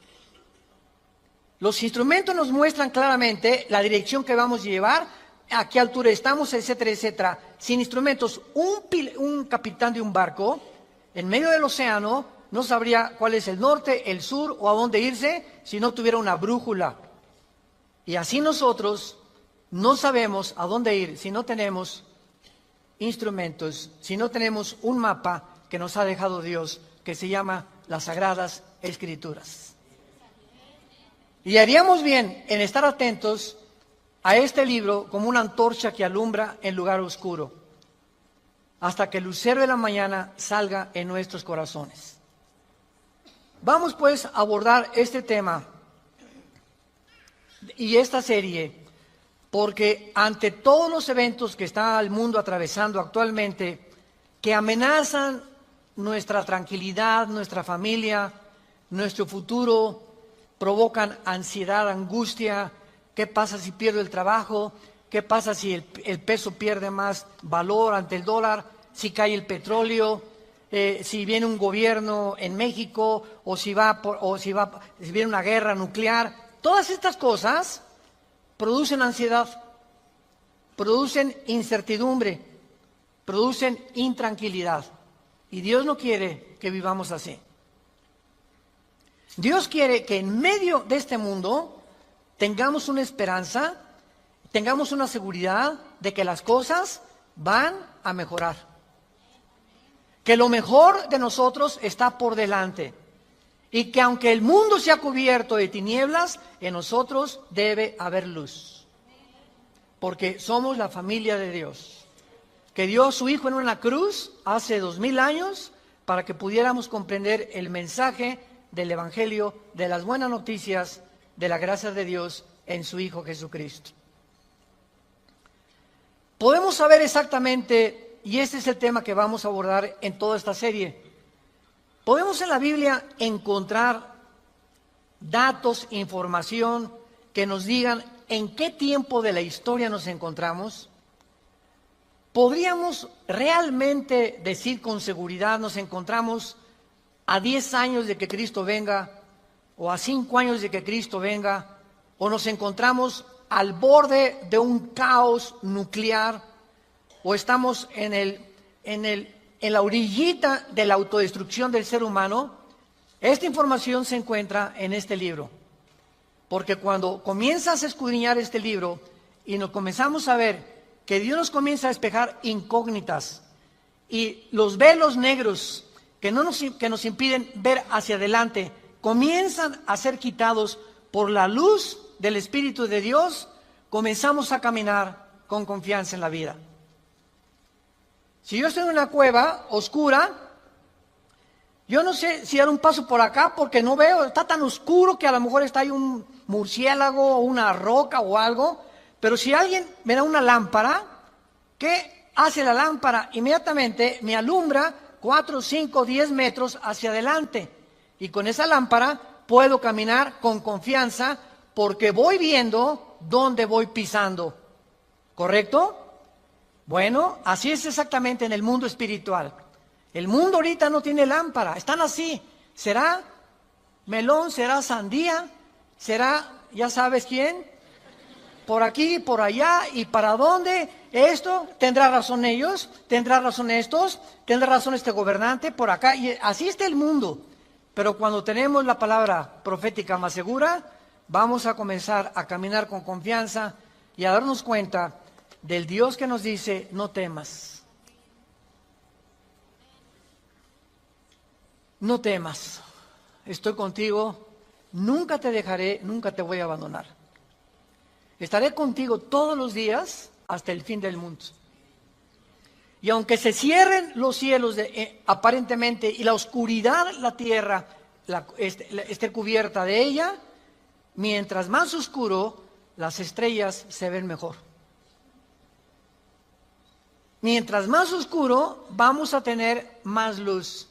Los instrumentos nos muestran claramente la dirección que vamos a llevar, a qué altura estamos, etcétera, etcétera. Sin instrumentos, un capitán de un barco en medio del océano no sabría cuál es el norte, el sur o a dónde irse si no tuviera una brújula. Y así nosotros no sabemos a dónde ir si no tenemos instrumentos, si no tenemos un mapa que nos ha dejado Dios, que se llama las Sagradas Escrituras. Y haríamos bien en estar atentos a este libro como una antorcha que alumbra en lugar oscuro, hasta que el lucero de la mañana salga en nuestros corazones. Vamos pues a abordar este tema y esta serie, porque ante todos los eventos que está el mundo atravesando actualmente, que amenazan nuestra tranquilidad, nuestra familia, nuestro futuro, provocan ansiedad, angustia. ¿Qué pasa si pierdo el trabajo? ¿Qué pasa si el peso pierde más valor ante el dólar? Si cae el petróleo, si viene un gobierno en México, o si viene una guerra nuclear. Todas estas cosas producen ansiedad, producen incertidumbre, producen intranquilidad. Y Dios no quiere que vivamos así. Dios quiere que en medio de este mundo tengamos una esperanza, tengamos una seguridad de que las cosas van a mejorar. Que lo mejor de nosotros está por delante. Y que aunque el mundo sea cubierto de tinieblas, en nosotros debe haber luz. Porque somos la familia de Dios. Que dio a su Hijo en una cruz hace 2000 años para que pudiéramos comprender el mensaje del Evangelio, de las buenas noticias, de la gracia de Dios en su Hijo Jesucristo. Podemos saber exactamente, y este es el tema que vamos a abordar en toda esta serie, podemos en la Biblia encontrar datos, información que nos digan en qué tiempo de la historia nos encontramos. ¿Podríamos realmente decir con seguridad nos encontramos a 10 años de que Cristo venga, o a 5 años de que Cristo venga, o nos encontramos al borde de un caos nuclear, o estamos en la orillita de la autodestrucción del ser humano? Esta información se encuentra en este libro, porque cuando comienzas a escudriñar este libro y nos comenzamos a ver que Dios nos comienza a despejar incógnitas y los velos negros que nos impiden ver hacia adelante comienzan a ser quitados por la luz del Espíritu de Dios, comenzamos a caminar con confianza en la vida. Si yo estoy en una cueva oscura, Yo no sé si dar un paso por acá porque no veo, está tan oscuro que a lo mejor está ahí un murciélago o una roca o algo. Pero si alguien me da una lámpara, ¿qué hace la lámpara? Inmediatamente me alumbra 4, 5, 10 metros hacia adelante. Y con esa lámpara puedo caminar con confianza porque voy viendo dónde voy pisando. ¿Correcto? Bueno, así es exactamente en el mundo espiritual. El mundo ahorita no tiene lámpara, están así. ¿Será melón? ¿Será sandía? ¿Será, ya sabes quién? Por aquí, por allá, ¿y para dónde? Esto, ¿tendrá razón ellos? ¿Tendrá razón estos? ¿Tendrá razón este gobernante? Por acá, y así está el mundo. Pero cuando tenemos la palabra profética más segura, vamos a comenzar a caminar con confianza y a darnos cuenta del Dios que nos dice, no temas. No temas, estoy contigo, nunca te dejaré, nunca te voy a abandonar. Estaré contigo todos los días hasta el fin del mundo. Y aunque se cierren los cielos aparentemente y la oscuridad, la tierra, esté cubierta de ella, mientras más oscuro, las estrellas se ven mejor. Mientras más oscuro, vamos a tener más luz,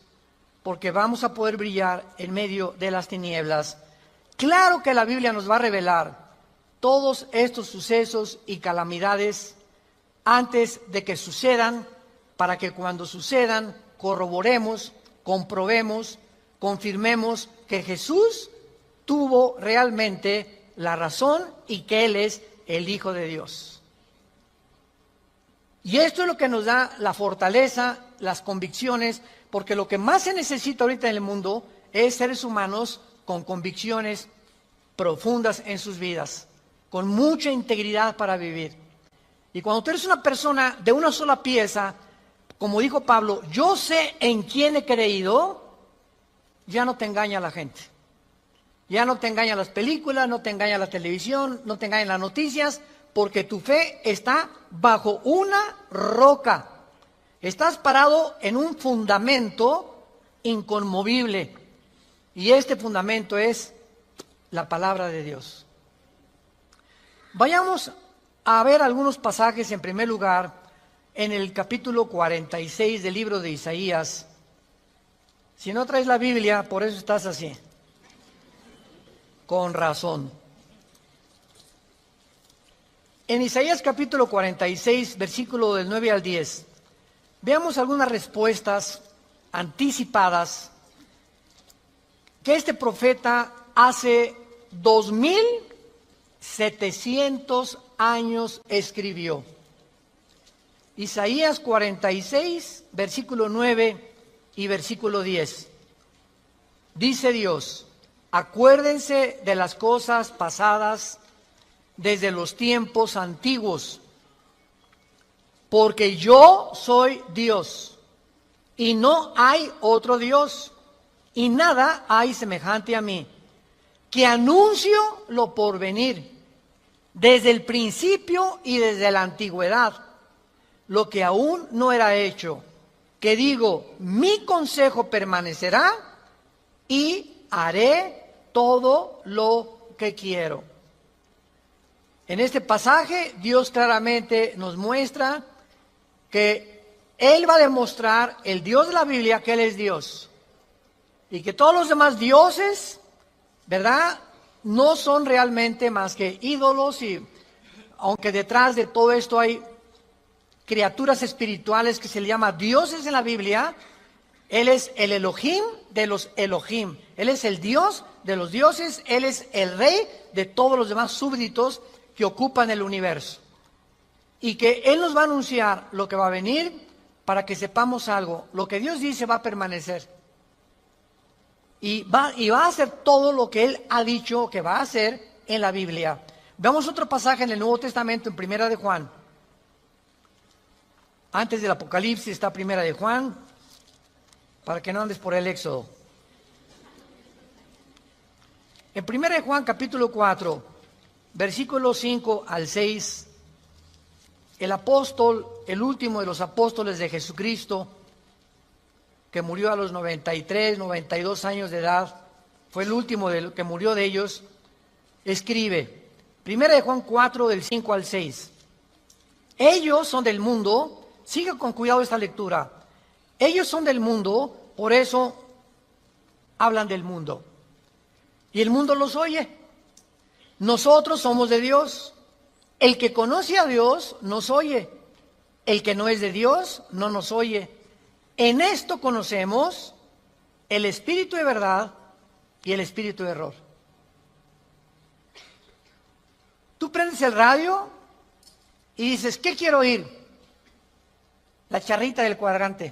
porque vamos a poder brillar en medio de las tinieblas. Claro que la Biblia nos va a revelar todos estos sucesos y calamidades antes de que sucedan, para que cuando sucedan corroboremos, comprobemos, confirmemos que Jesús tuvo realmente la razón y que Él es el Hijo de Dios. Y esto es lo que nos da la fortaleza, las convicciones, porque lo que más se necesita ahorita en el mundo es seres humanos con convicciones profundas en sus vidas, con mucha integridad para vivir. Y cuando tú eres una persona de una sola pieza, como dijo Pablo, yo sé en quién he creído, ya no te engaña la gente. Ya no te engañan las películas, no te engaña la televisión, no te engañan las noticias, porque tu fe está bajo una roca. Estás parado en un fundamento inconmovible. Y este fundamento es la palabra de Dios. Vayamos a ver algunos pasajes en primer lugar en el capítulo 46 del libro de Isaías. Si no traes la Biblia, por eso estás así. Con razón. En Isaías capítulo 46, versículo del 9 al 10, veamos algunas respuestas anticipadas que este profeta hace 2700 años escribió. Isaías 46, versículo 9 y versículo 10. Dice Dios, acuérdense de las cosas pasadas desde los tiempos antiguos, porque yo soy Dios y no hay otro Dios y nada hay semejante a mí, que anuncio lo porvenir desde el principio y desde la antigüedad, lo que aún no era hecho, que digo, mi consejo permanecerá y haré todo lo que quiero. En este pasaje, Dios claramente nos muestra que Él va a demostrar, el Dios de la Biblia, que Él es Dios. Y que todos los demás dioses, ¿verdad?, no son realmente más que ídolos, y aunque detrás de todo esto hay criaturas espirituales que se le llama dioses en la Biblia, Él es el Elohim de los Elohim. Él es el Dios de los dioses, Él es el Rey de todos los demás súbditos que ocupan el universo. Y que Él nos va a anunciar lo que va a venir para que sepamos algo. Lo que Dios dice va a permanecer. Y va a hacer todo lo que Él ha dicho que va a hacer en la Biblia. Veamos otro pasaje en el Nuevo Testamento, en Primera de Juan. Antes del Apocalipsis está Primera de Juan, para que no andes por el Éxodo. En Primera de Juan, capítulo 4, versículos 5 al 6, el apóstol, el último de los apóstoles de Jesucristo, que murió a los 93, 92 años de edad, fue el último que murió de ellos, escribe, 1 Juan 4, del 5 al 6, ellos son del mundo, siga con cuidado esta lectura, ellos son del mundo, por eso hablan del mundo, y el mundo los oye. Nosotros somos de Dios, el que conoce a Dios nos oye, el que no es de Dios no nos oye. En esto conocemos el espíritu de verdad y el espíritu de error. Tú prendes el radio y dices, ¿qué quiero oír? La charrita del cuadrante.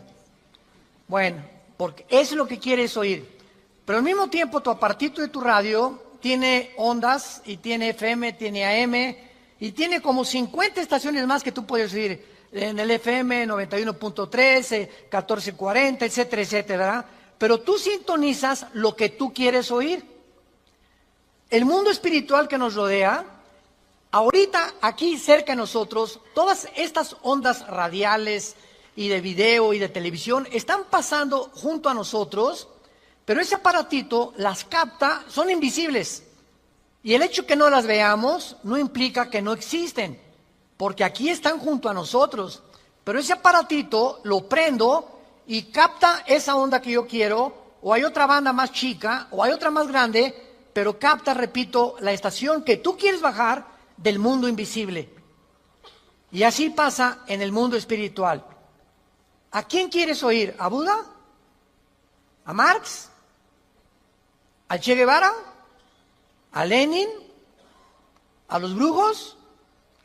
Bueno, porque eso es lo que quieres oír. Pero al mismo tiempo tu apartito de tu radio tiene ondas y tiene FM, tiene AM y tiene como 50 estaciones más que tú puedes oír. En el FM 91.3, 1440, etcétera, etcétera, ¿verdad? Pero tú sintonizas lo que tú quieres oír. El mundo espiritual que nos rodea, ahorita aquí cerca de nosotros, todas estas ondas radiales y de video y de televisión están pasando junto a nosotros, pero ese aparatito las capta, son invisibles. Y el hecho que no las veamos no implica que no existen, porque aquí están junto a nosotros. Pero ese aparatito lo prendo y capta esa onda que yo quiero, o hay otra banda más chica, o hay otra más grande, pero capta, repito, la estación que tú quieres bajar del mundo invisible. Y así pasa en el mundo espiritual. ¿A quién quieres oír? ¿A Buda? ¿A Marx? ¿A Che Guevara? ¿A Lenin? ¿A los brujos?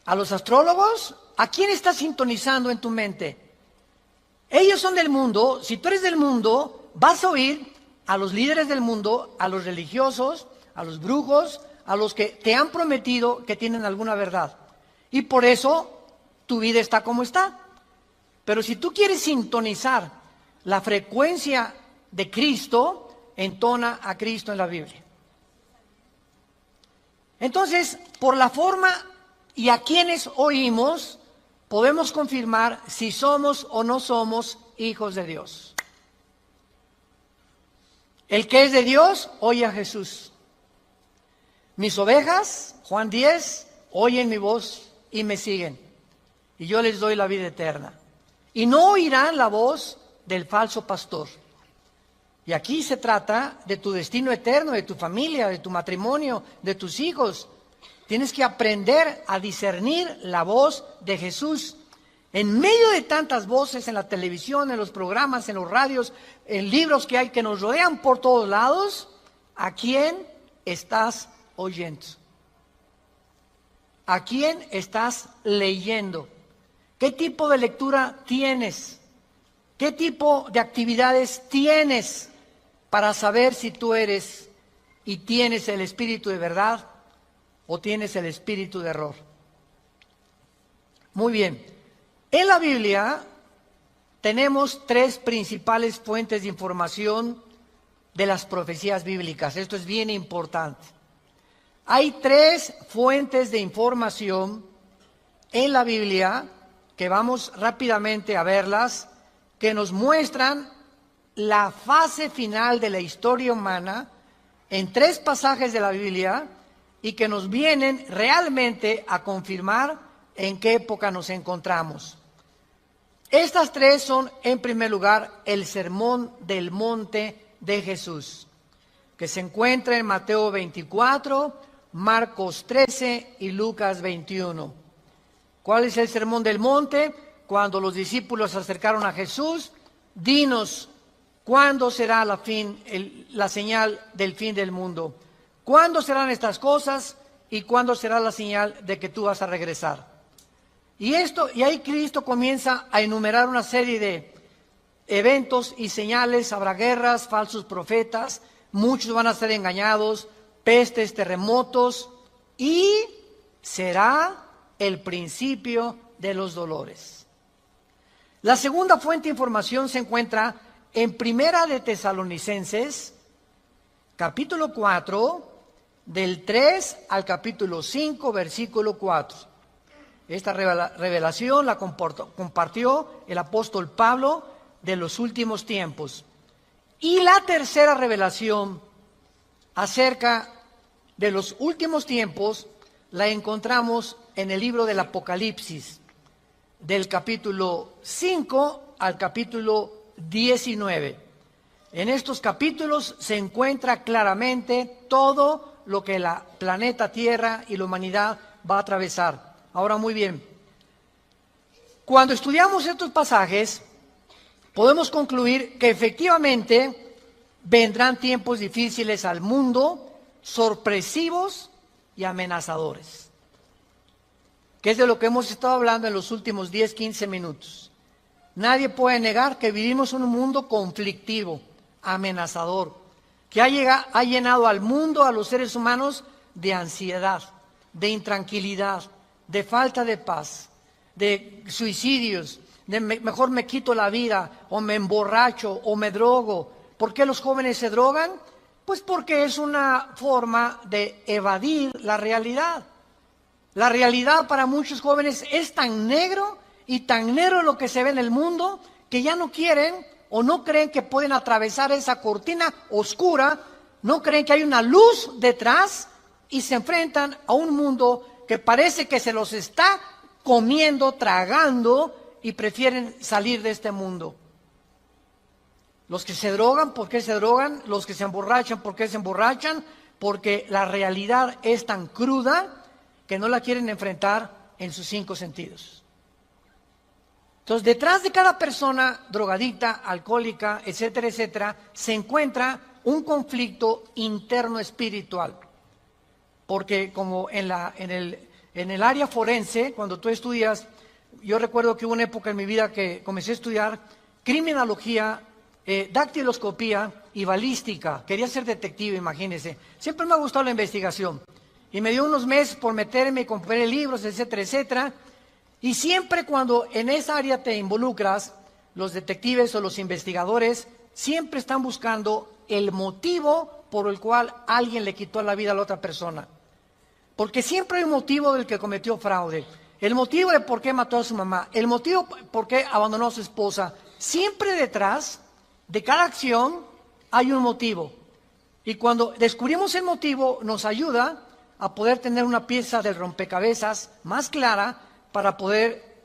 ¿A los astrólogos? ¿A quién estás sintonizando en tu mente? Ellos son del mundo. Si tú eres del mundo, vas a oír a los líderes del mundo, a los religiosos, a los brujos, a los que te han prometido que tienen alguna verdad. Y por eso tu vida está como está. Pero si tú quieres sintonizar la frecuencia de Cristo, entona a Cristo en la Biblia. Entonces, por la forma y a quienes oímos, podemos confirmar si somos o no somos hijos de Dios. El que es de Dios, oye a Jesús. Mis ovejas, Juan 10, oyen mi voz y me siguen. Y yo les doy la vida eterna. Y no oirán la voz del falso pastor. Y aquí se trata de tu destino eterno, de tu familia, de tu matrimonio, de tus hijos. Tienes que aprender a discernir la voz de Jesús. En medio de tantas voces en la televisión, en los programas, en los radios, en libros que hay que nos rodean por todos lados, ¿a quién estás oyendo? ¿A quién estás leyendo? ¿Qué tipo de lectura tienes? ¿Qué tipo de actividades tienes para saber si tú eres y tienes el espíritu de verdad o tienes el espíritu de error? Muy bien. En la Biblia tenemos tres principales fuentes de información de las profecías bíblicas. Esto es bien importante. Hay tres fuentes de información en la Biblia que vamos rápidamente a verlas, que nos muestran la fase final de la historia humana en tres pasajes de la Biblia y que nos vienen realmente a confirmar en qué época nos encontramos. Estas tres son, en primer lugar, el Sermón del Monte de Jesús, que se encuentra en Mateo 24, Marcos 13 y Lucas 21. ¿Cuál es el Sermón del Monte? Cuando los discípulos se acercaron a Jesús, dinos, ¿cuándo será la señal del fin del mundo? ¿Cuándo serán estas cosas y cuándo será la señal de que tú vas a regresar? Y ahí Cristo comienza a enumerar una serie de eventos y señales. Habrá guerras, falsos profetas, muchos van a ser engañados, pestes, terremotos, y será el principio de los dolores. La segunda fuente de información se encuentra en Primera de Tesalonicenses, capítulo 4, del 3 al capítulo 5, versículo 4. Esta revelación la compartió el apóstol Pablo de los últimos tiempos. Y la tercera revelación acerca de los últimos tiempos la encontramos en el libro del Apocalipsis, del capítulo 5 al capítulo 19. En estos capítulos se encuentra claramente todo lo que la planeta Tierra y la humanidad va a atravesar. Ahora, muy bien, cuando estudiamos estos pasajes, podemos concluir que efectivamente vendrán tiempos difíciles al mundo, sorpresivos y amenazadores, que es de lo que hemos estado hablando en los últimos 10, 15 minutos. Nadie puede negar que vivimos en un mundo conflictivo, amenazador, que ha llenado al mundo, a los seres humanos, de ansiedad, de intranquilidad, de falta de paz, de suicidios, de mejor me quito la vida, o me emborracho, o me drogo. ¿Por qué los jóvenes se drogan? Pues porque es una forma de evadir la realidad. La realidad para muchos jóvenes es tan negro y tan negro lo que se ve en el mundo que ya no quieren o no creen que pueden atravesar esa cortina oscura, no creen que hay una luz detrás y se enfrentan a un mundo que parece que se los está comiendo, tragando y prefieren salir de este mundo. Los que se drogan, ¿por qué se drogan? Los que se emborrachan, ¿por qué se emborrachan? Porque la realidad es tan cruda que no la quieren enfrentar en sus 5 sentidos. Entonces, detrás de cada persona drogadicta, alcohólica, etcétera, etcétera, se encuentra un conflicto interno espiritual. Porque como en el área forense, cuando tú estudias, yo recuerdo que hubo una época en mi vida que comencé a estudiar criminología, dactiloscopía y balística. Quería ser detective, imagínense. Siempre me ha gustado la investigación. Y me dio unos meses por meterme, compré libros, etcétera, etcétera. Y siempre cuando en esa área te involucras, los detectives o los investigadores siempre están buscando el motivo por el cual alguien le quitó la vida a la otra persona. Porque siempre hay un motivo del que cometió fraude. El motivo de por qué mató a su mamá. El motivo por qué abandonó a su esposa. Siempre detrás de cada acción hay un motivo. Y cuando descubrimos el motivo nos ayuda a poder tener una pieza del rompecabezas más clara para poder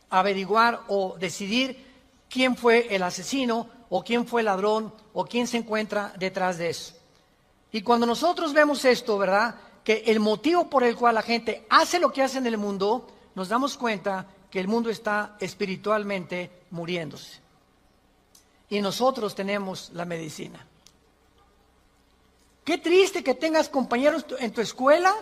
averiguar o decidir quién fue el asesino o quién fue el ladrón o quién se encuentra detrás de eso. Y cuando nosotros vemos esto, ¿verdad?, que el motivo por el cual la gente hace lo que hace en el mundo, nos damos cuenta que el mundo está espiritualmente muriéndose. Y nosotros tenemos la medicina. Qué triste que tengas compañeros en tu escuela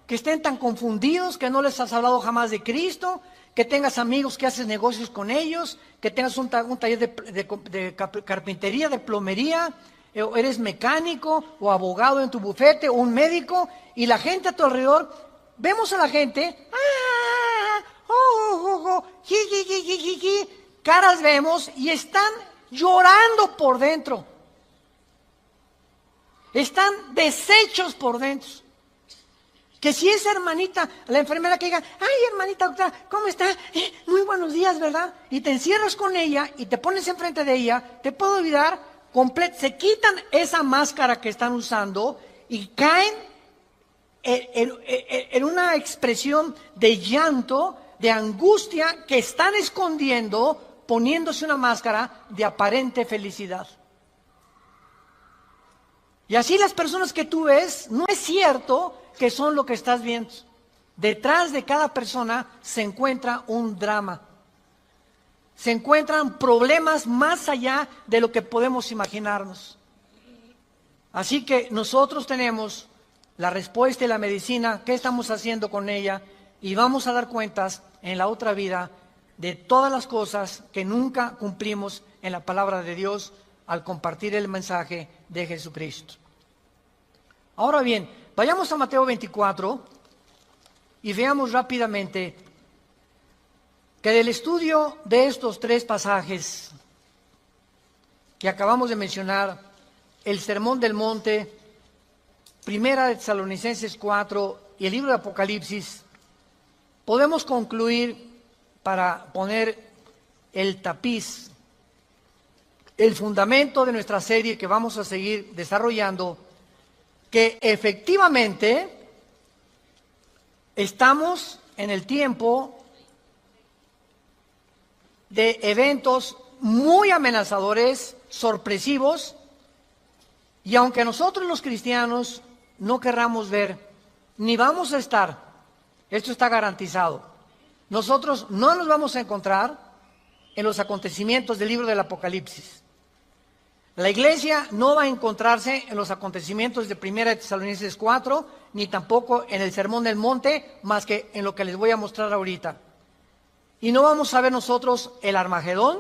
que estén tan confundidos, que no les has hablado jamás de Cristo, que tengas amigos que haces negocios con ellos, que tengas un taller de carpintería, de plomería, o eres mecánico o abogado en tu bufete o un médico, y la gente a tu alrededor, vemos a la gente, caras vemos y están llorando por dentro. Están deshechos por dentro. Que si esa hermanita, la enfermera que diga, ay hermanita doctora, ¿cómo está? Muy buenos días, ¿verdad? Y te encierras con ella y te pones enfrente de ella, te puede olvidar, se quitan esa máscara que están usando y caen en una expresión de llanto, de angustia que están escondiendo, poniéndose una máscara de aparente felicidad. Y así las personas que tú ves, no es cierto que son lo que estás viendo. Detrás de cada persona se encuentra un drama. Se encuentran problemas más allá de lo que podemos imaginarnos. Así que nosotros tenemos la respuesta y la medicina, qué estamos haciendo con ella, y vamos a dar cuentas en la otra vida de todas las cosas que nunca cumplimos en la palabra de Dios al compartir el mensaje de Jesucristo. Ahora bien, vayamos a Mateo 24 y veamos rápidamente que del estudio de estos 3 pasajes que acabamos de mencionar, el Sermón del Monte, Primera de Tesalonicenses 4 y el libro de Apocalipsis, podemos concluir, para poner el tapiz el fundamento de nuestra serie que vamos a seguir desarrollando, que efectivamente estamos en el tiempo de eventos muy amenazadores, sorpresivos, y aunque nosotros los cristianos no querramos ver, ni vamos a estar, esto está garantizado, nosotros no nos vamos a encontrar en los acontecimientos del libro del Apocalipsis. La iglesia no va a encontrarse en los acontecimientos de 1 Tesalonicenses 4, ni tampoco en el Sermón del Monte, más que en lo que les voy a mostrar ahorita. Y no vamos a ver nosotros el Armagedón.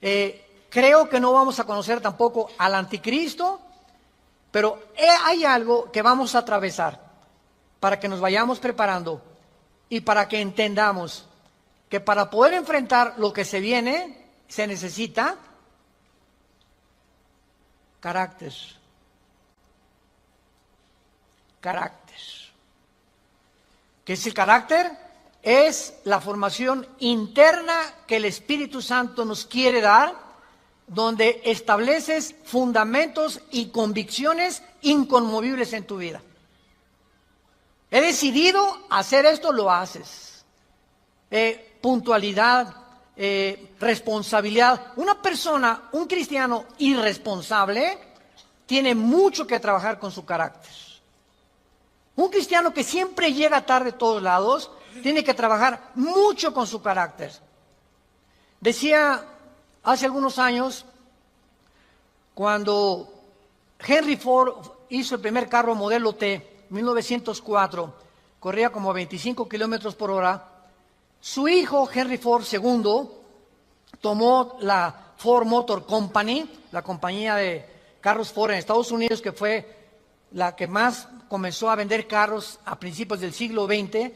Creo que no vamos a conocer tampoco al Anticristo, pero hay algo que vamos a atravesar para que nos vayamos preparando y para que entendamos que para poder enfrentar lo que se viene, se necesita carácter. Carácter. ¿Qué es el carácter? Es la formación interna que el Espíritu Santo nos quiere dar, donde estableces fundamentos y convicciones inconmovibles en tu vida. He decidido hacer esto, lo haces. Puntualidad, responsabilidad. Una persona, un cristiano irresponsable, tiene mucho que trabajar con su carácter. Un cristiano que siempre llega tarde a todos lados, tiene que trabajar mucho con su carácter. Decía hace algunos años, cuando Henry Ford hizo el primer carro modelo T, 1904, corría como 25 kilómetros por hora, su hijo Henry Ford II tomó la Ford Motor Company, la compañía de carros Ford en Estados Unidos, que fue la que más comenzó a vender carros a principios del siglo XX,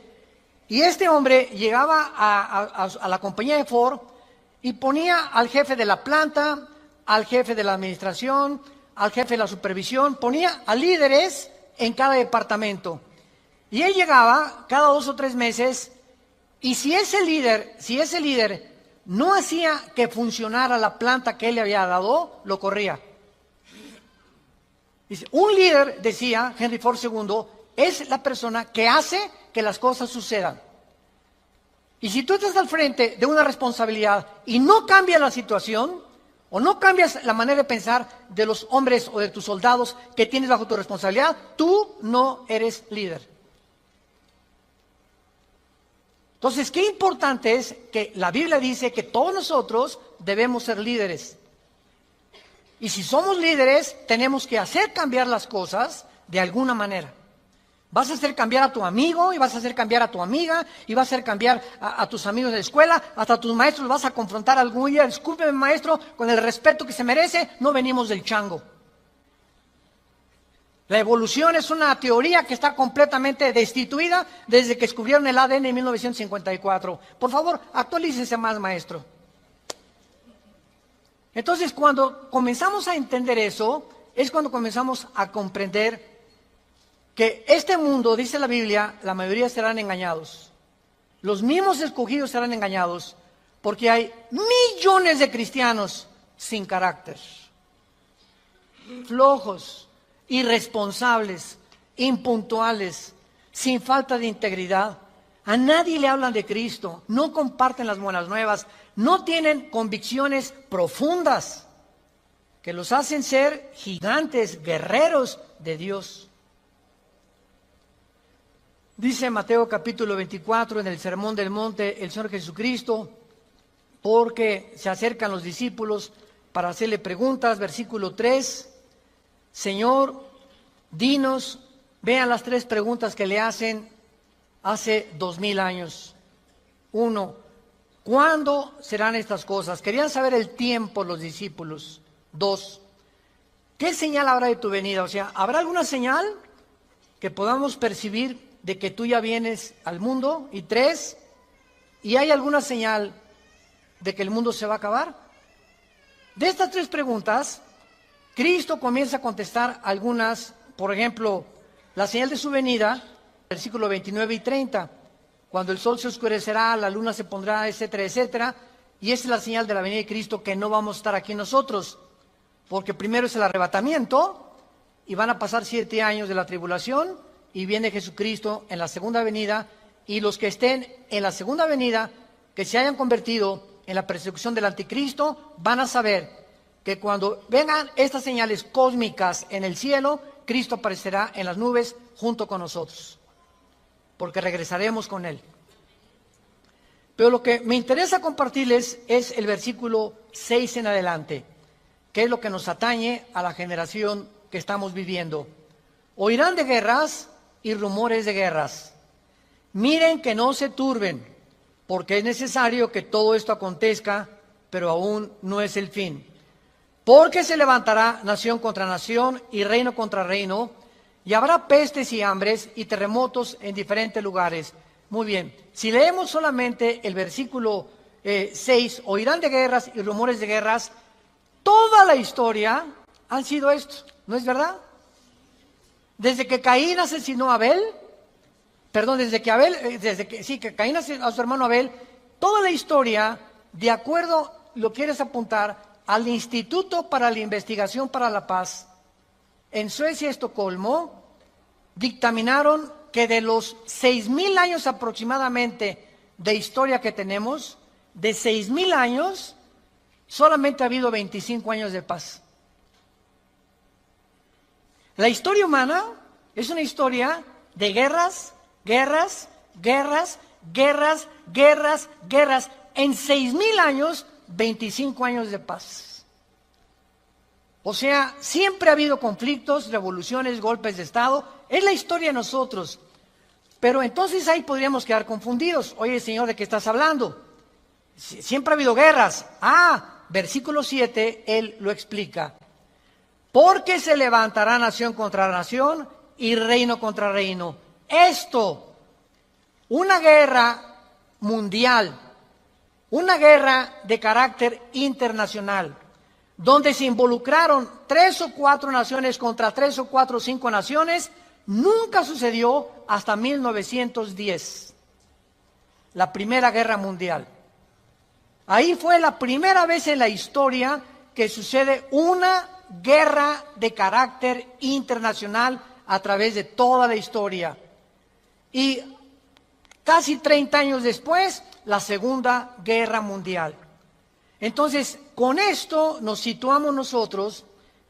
y este hombre llegaba a la compañía de Ford y ponía al jefe de la planta, al jefe de la administración, al jefe de la supervisión, ponía a líderes en cada departamento. Y él llegaba cada 2 o 3 meses, y si ese líder no hacía que funcionara la planta que él le había dado, lo corría. Dice, un líder, decía Henry Ford II, es la persona que hace que las cosas sucedan. Y si tú estás al frente de una responsabilidad y no cambias la situación, o no cambias la manera de pensar de los hombres o de tus soldados que tienes bajo tu responsabilidad, tú no eres líder. Entonces, qué importante es que la Biblia dice que todos nosotros debemos ser líderes. Y si somos líderes, tenemos que hacer cambiar las cosas de alguna manera. Vas a hacer cambiar a tu amigo, y vas a hacer cambiar a tu amiga, y vas a hacer cambiar a tus amigos de la escuela, hasta a tus maestros vas a confrontar algún día. Discúlpeme, maestro, con el respeto que se merece, no venimos del chango. La evolución es una teoría que está completamente destituida desde que descubrieron el ADN en 1954. Por favor, actualícese más, maestro. Entonces, cuando comenzamos a entender eso, es cuando comenzamos a comprender que este mundo, dice la Biblia, la mayoría serán engañados. Los mismos escogidos serán engañados, porque hay millones de cristianos sin carácter, flojos, irresponsables, impuntuales, sin falta de integridad. A nadie le hablan de Cristo, no comparten las buenas nuevas, no tienen convicciones profundas que los hacen ser gigantes, guerreros de Dios. Dice Mateo capítulo 24 en el Sermón del Monte el Señor Jesucristo, porque se acercan los discípulos para hacerle preguntas, versículo 3, Señor, dinos, vean las 3 preguntas que le hacen hace 2000 años. 1, ¿cuándo serán estas cosas? Querían saber el tiempo los discípulos. 2, ¿qué señal habrá de tu venida? O sea, ¿habrá alguna señal que podamos percibir de que tú ya vienes al mundo? Y 3, ¿y hay alguna señal de que el mundo se va a acabar? De estas 3 preguntas, Cristo comienza a contestar algunas. Por ejemplo, la señal de su venida, versículos 29 y 30, cuando el sol se oscurecerá, la luna se pondrá, etcétera, etcétera. Y esa es la señal de la venida de Cristo, que no vamos a estar aquí nosotros, porque primero es el arrebatamiento y van a pasar 7 años de la tribulación y viene Jesucristo en la segunda venida, y los que estén en la segunda venida, que se hayan convertido en la persecución del anticristo, van a saber que cuando vengan estas señales cósmicas en el cielo, Cristo aparecerá en las nubes junto con nosotros, porque regresaremos con Él. Pero lo que me interesa compartirles es el versículo 6 en adelante, que es lo que nos atañe a la generación que estamos viviendo. Oirán de guerras y rumores de guerras. Miren que no se turben, porque es necesario que todo esto acontezca, pero aún no es el fin. Porque se levantará nación contra nación y reino contra reino, y habrá pestes y hambres y terremotos en diferentes lugares. Muy bien, si leemos solamente el versículo 6, oirán de guerras y rumores de guerras, toda la historia han sido esto, ¿no es verdad? Desde que Caín asesinó a Abel, que Caín asesinó a su hermano Abel, toda la historia, de acuerdo, lo quieres apuntar, al Instituto para la Investigación para la Paz, en Suecia, Estocolmo, dictaminaron que de los 6,000 años aproximadamente de historia que tenemos, de 6,000 años, solamente ha habido 25 años de paz. La historia humana es una historia de guerras, guerras, guerras, guerras, guerras, guerras. En 6,000 años, 25 años de paz. O sea, siempre ha habido conflictos, revoluciones, golpes de Estado. Es la historia de nosotros. Pero entonces ahí podríamos quedar confundidos. Oye, Señor, ¿de qué estás hablando? Siempre ha habido guerras. Versículo 7, Él lo explica. Porque se levantará nación contra nación y reino contra reino. Esto, una guerra mundial, una guerra de carácter internacional, donde se involucraron 3 o 4 naciones contra 3 o 4 o 5 naciones, nunca sucedió hasta 1910, la Primera Guerra Mundial. Ahí fue la primera vez en la historia que sucede una guerra de carácter internacional a través de toda la historia. Y casi 30 años después, la Segunda Guerra Mundial. Entonces, con esto nos situamos nosotros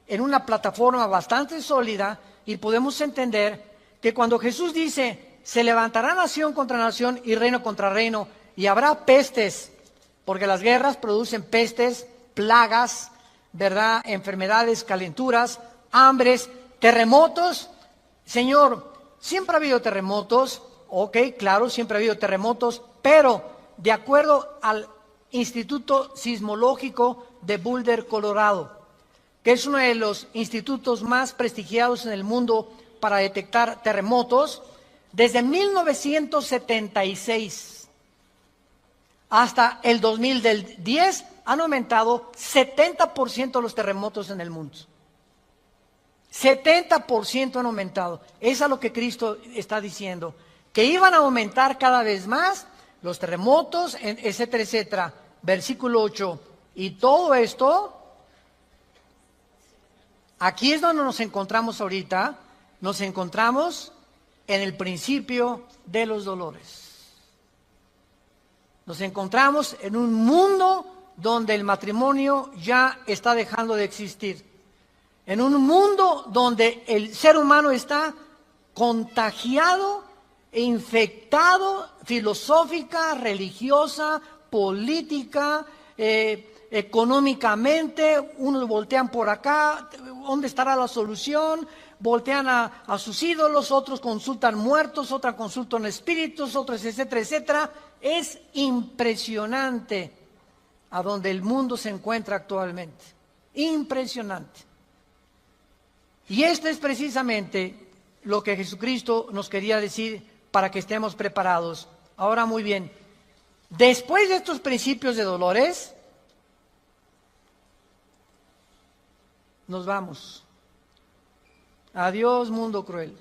en una plataforma bastante sólida y podemos entender que cuando Jesús dice, se levantará nación contra nación y reino contra reino, y habrá pestes, porque las guerras producen pestes, plagas, ¿verdad? Enfermedades, calenturas, hambres, terremotos. Señor, siempre ha habido terremotos, ok, claro, siempre ha habido terremotos, pero de acuerdo al Instituto Sismológico de Boulder, Colorado, que es uno de los institutos más prestigiados en el mundo para detectar terremotos, desde 1976 hasta el 2010 han aumentado 70% los terremotos en el mundo. 70% han aumentado. Es a lo que Cristo está diciendo, que iban a aumentar cada vez más los terremotos, etcétera, etcétera. Versículo 8. Y todo esto, aquí es donde nos encontramos ahorita. Nos encontramos en el principio de los dolores. Nos encontramos en un mundo donde el matrimonio ya está dejando de existir. En un mundo donde el ser humano está contagiado e infectado filosófica, religiosa, política, económicamente. Unos voltean por acá, ¿dónde estará la solución? Voltean a sus ídolos, otros consultan muertos, otros consultan espíritus, otros, etcétera, etcétera. Es impresionante a donde el mundo se encuentra actualmente. Impresionante. Y este es precisamente lo que Jesucristo nos quería decir para que estemos preparados. Ahora, muy bien, después de estos principios de dolores, nos vamos. Adiós, mundo cruel.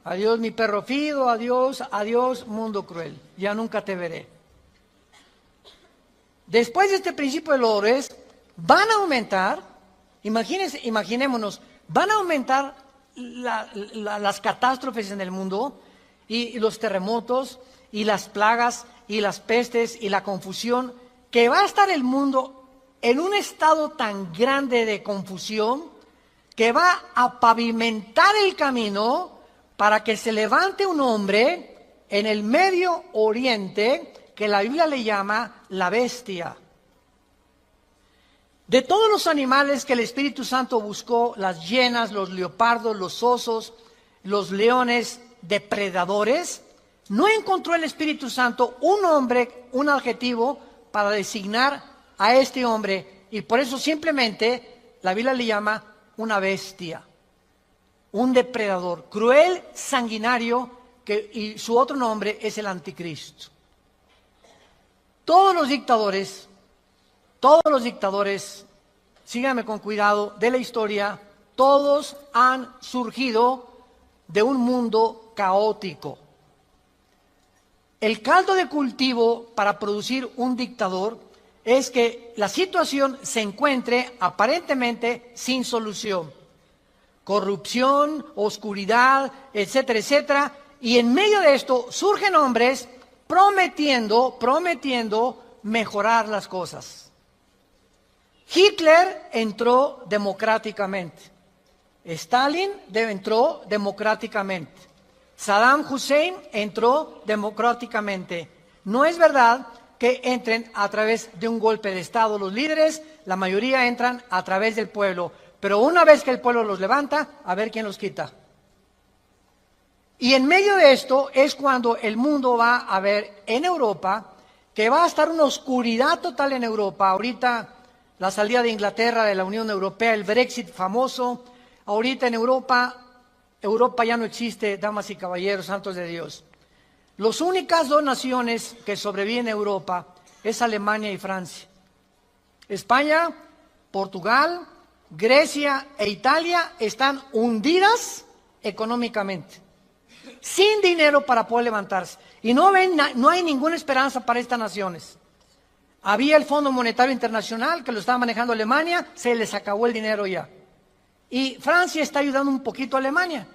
Adiós, mi perro fido, adiós, adiós, mundo cruel. Ya nunca te veré. Después de este principio de dolores, van a aumentar, imaginémonos, van a aumentar las catástrofes en el mundo, y los terremotos, y las plagas, y las pestes, y la confusión, que va a estar el mundo en un estado tan grande de confusión, que va a pavimentar el camino para que se levante un hombre en el Medio Oriente, que la Biblia le llama la bestia. De todos los animales que el Espíritu Santo buscó, las hienas, los leopardos, los osos, los leones depredadores, no encontró el Espíritu Santo un nombre, un adjetivo para designar a este hombre, y por eso simplemente la Biblia le llama una bestia, un depredador, cruel, sanguinario, y su otro nombre es el anticristo. Todos los dictadores, síganme con cuidado, de la historia, todos han surgido de un mundo caótico. El caldo de cultivo para producir un dictador es que la situación se encuentre aparentemente sin solución. Corrupción, oscuridad, etcétera, etcétera. Y en medio de esto surgen hombres prometiendo mejorar las cosas. Hitler entró democráticamente. Stalin entró democráticamente. Saddam Hussein entró democráticamente. No es verdad que entren a través de un golpe de Estado los líderes, la mayoría entran a través del pueblo. Pero una vez que el pueblo los levanta, a ver quién los quita. Y en medio de esto es cuando el mundo va a ver en Europa que va a estar una oscuridad total en Europa. Ahorita la salida de Inglaterra de la Unión Europea, el Brexit famoso. Ahorita en Europa ya no existe, damas y caballeros, santos de Dios. Las únicas dos naciones que sobreviven en Europa es Alemania y Francia. España, Portugal, Grecia e Italia están hundidas económicamente, sin dinero para poder levantarse. Y no hay ninguna esperanza para estas naciones. Había el Fondo Monetario Internacional que lo estaba manejando Alemania, se les acabó el dinero ya. Y Francia está ayudando un poquito a Alemania.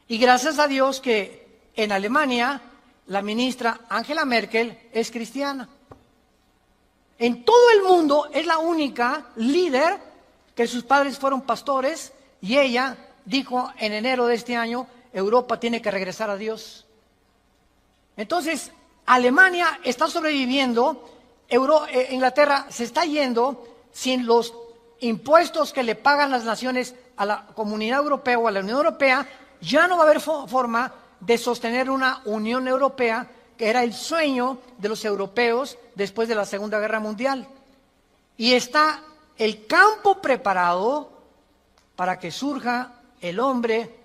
Y gracias a Dios que en Alemania la ministra Angela Merkel es cristiana. En todo el mundo es la única líder que sus padres fueron pastores, y ella dijo en enero de este año, Europa tiene que regresar a Dios. Entonces, Alemania está sobreviviendo, Inglaterra se está yendo sin los impuestos que le pagan las naciones a la Comunidad Europea o a la Unión Europea. Ya no va a haber forma de sostener una Unión Europea, que era el sueño de los europeos después de la Segunda Guerra Mundial. Y está el campo preparado para que surja el hombre,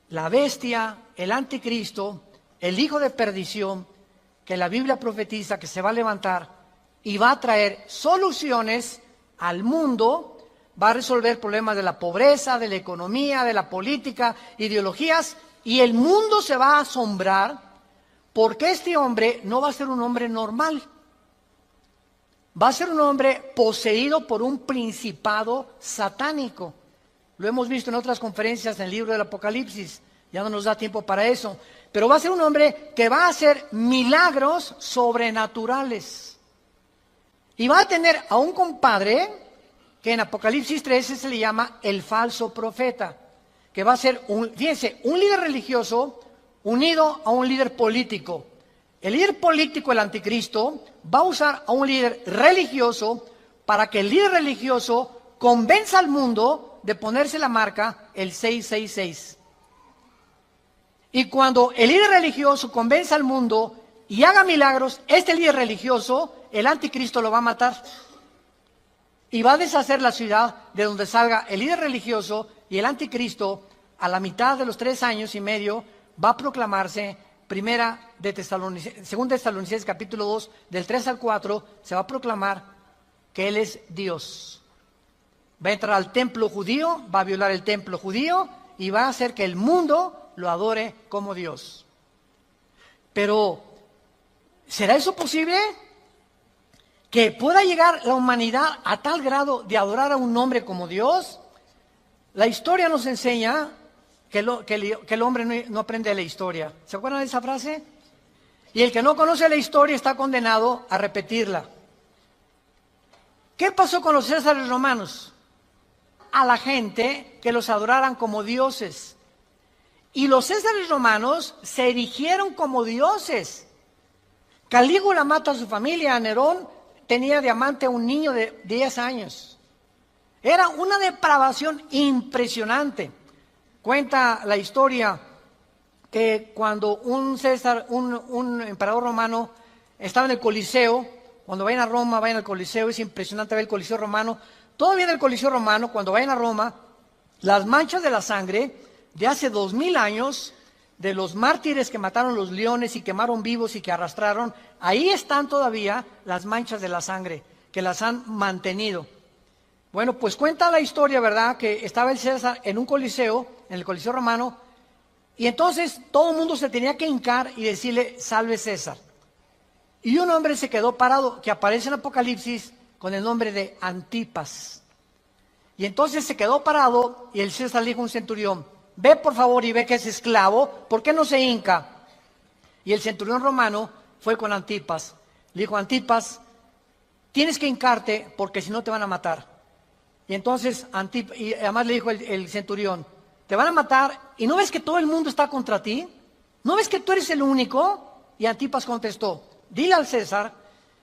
la bestia, el anticristo, el hijo de perdición, que la Biblia profetiza que se va a levantar y va a traer soluciones al mundo, va a resolver problemas de la pobreza, de la economía, de la política, ideologías, y el mundo se va a asombrar porque este hombre no va a ser un hombre normal. Va a ser un hombre poseído por un principado satánico. Lo hemos visto en otras conferencias en el libro del Apocalipsis, ya no nos da tiempo para eso. Pero va a ser un hombre que va a hacer milagros sobrenaturales. Y va a tener a un compadre que en Apocalipsis 13 se le llama el falso profeta, que va a ser, fíjense, un líder religioso unido a un líder político. El líder político, el anticristo, va a usar a un líder religioso para que el líder religioso convenza al mundo de ponerse la marca el 666. Y cuando el líder religioso convenza al mundo y haga milagros, este líder religioso, el anticristo lo va a matar. Y va a deshacer la ciudad de donde salga el líder religioso, y el anticristo, a la mitad de los 3 años y medio, va a proclamarse. Según Tesalonicenses capítulo 2, del 3 al 4, se va a proclamar que Él es Dios. Va a entrar al templo judío, va a violar el templo judío y va a hacer que el mundo lo adore como Dios. Pero, ¿será eso posible? que pueda llegar la humanidad a tal grado de adorar a un hombre como Dios. La historia nos enseña que el hombre no aprende de la historia. ¿Se acuerdan de esa frase? Y el que no conoce la historia está condenado a repetirla. ¿Qué pasó con los césares romanos? A la gente que los adoraran como dioses. Y los césares romanos se erigieron como dioses. Calígula mata a su familia. Nerón tenía de amante a un niño de 10 años. Era una depravación impresionante. Cuenta la historia que cuando un emperador romano estaba en el Coliseo, cuando vayan a Roma, vayan al Coliseo, es impresionante ver el Coliseo romano. Todavía en el Coliseo romano, cuando vayan a Roma, las manchas de la sangre de hace 2000 años, de los mártires que mataron los leones y quemaron vivos y que arrastraron, ahí están todavía las manchas de la sangre, que las han mantenido. Bueno, pues cuenta la historia, ¿verdad?, que estaba el César en un coliseo, en el Coliseo romano, y entonces todo el mundo se tenía que hincar y decirle, salve César. Y un hombre se quedó parado, que aparece en Apocalipsis con el nombre de Antipas. Y entonces se quedó parado y el César le dijo a un centurión, ve por favor y ve que es esclavo, ¿por qué no se hinca? Y el centurión romano fue con Antipas. Le dijo, Antipas, tienes que hincarte porque si no te van a matar. Y entonces y además le dijo el centurión, te van a matar y ¿no ves que todo el mundo está contra ti? ¿No ves que tú eres el único? Y Antipas contestó, dile al César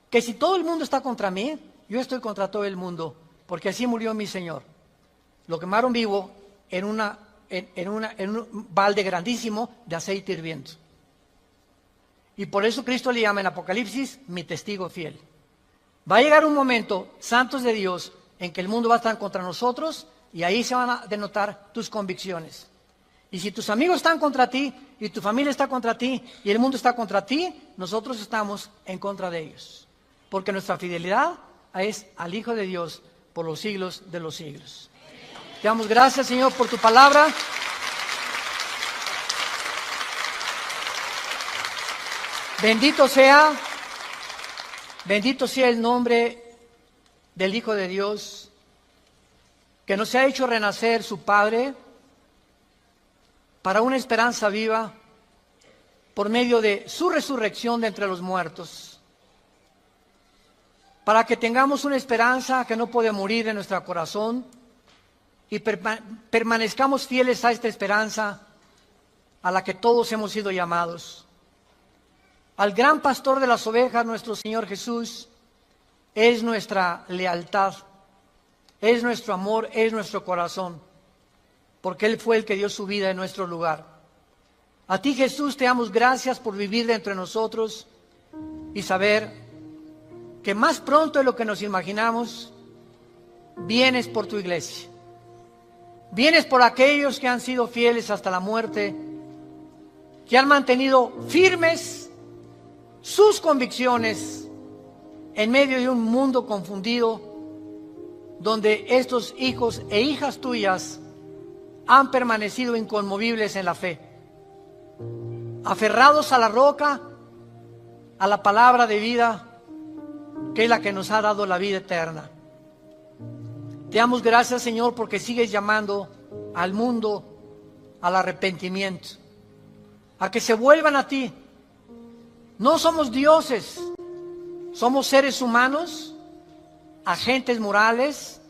que si todo el mundo está contra mí, yo estoy contra todo el mundo, porque así murió mi Señor. Lo quemaron vivo en un balde grandísimo de aceite hirviendo. Y por eso Cristo le llama en Apocalipsis mi testigo fiel. Va a llegar un momento, santos de Dios, en que el mundo va a estar contra nosotros y ahí se van a denotar tus convicciones. Y si tus amigos están contra ti y tu familia está contra ti y el mundo está contra ti, nosotros estamos en contra de ellos. Porque nuestra fidelidad es al Hijo de Dios por los siglos de los siglos. Te damos gracias, Señor, por tu palabra. Bendito sea el nombre del Hijo de Dios, que nos ha hecho renacer su Padre para una esperanza viva por medio de su resurrección de entre los muertos, para que tengamos una esperanza que no puede morir en nuestro corazón y permanezcamos fieles a esta esperanza a la que todos hemos sido llamados. Al gran pastor de las ovejas, nuestro Señor Jesús, es nuestra lealtad, es nuestro amor, es nuestro corazón, porque Él fue el que dio su vida en nuestro lugar. A ti, Jesús, te damos gracias por vivir dentro de nosotros y saber que más pronto de lo que nos imaginamos, vienes por tu iglesia. Vienes por aquellos que han sido fieles hasta la muerte, que han mantenido firmes sus convicciones en medio de un mundo confundido, donde estos hijos e hijas tuyas han permanecido inconmovibles en la fe, aferrados a la roca, a la palabra de vida, que es la que nos ha dado la vida eterna. Te damos gracias, Señor, porque sigues llamando al mundo al arrepentimiento, a que se vuelvan a ti. No somos dioses, somos seres humanos, agentes morales,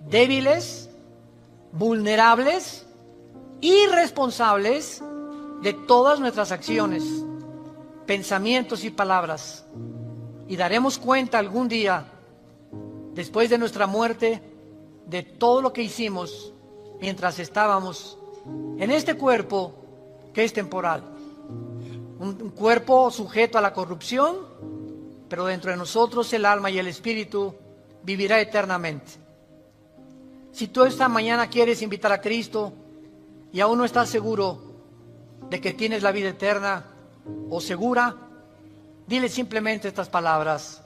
débiles, vulnerables, irresponsables de todas nuestras acciones, pensamientos y palabras. Y daremos cuenta algún día, después de nuestra muerte, de todo lo que hicimos mientras estábamos en este cuerpo que es temporal. Un cuerpo sujeto a la corrupción, pero dentro de nosotros el alma y el espíritu vivirá eternamente. Si tú esta mañana quieres invitar a Cristo y aún no estás seguro de que tienes la vida eterna o segura, dile simplemente estas palabras: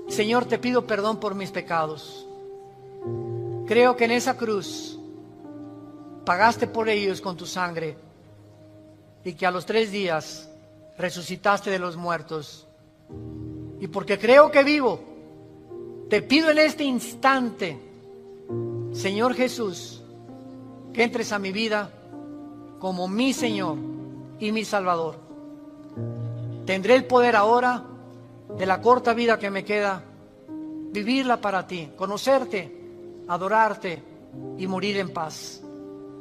Señor, te pido perdón por mis pecados. Creo que en esa cruz pagaste por ellos con tu sangre y que a los 3 días resucitaste de los muertos Y porque creo que vivo, te pido en este instante, Señor Jesús, que entres a mi vida como mi Señor y mi Salvador. Tendré el poder ahora, de la corta vida que me queda, vivirla para ti, conocerte, adorarte y morir en paz,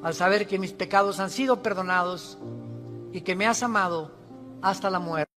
al saber que mis pecados han sido perdonados y que me has amado hasta la muerte.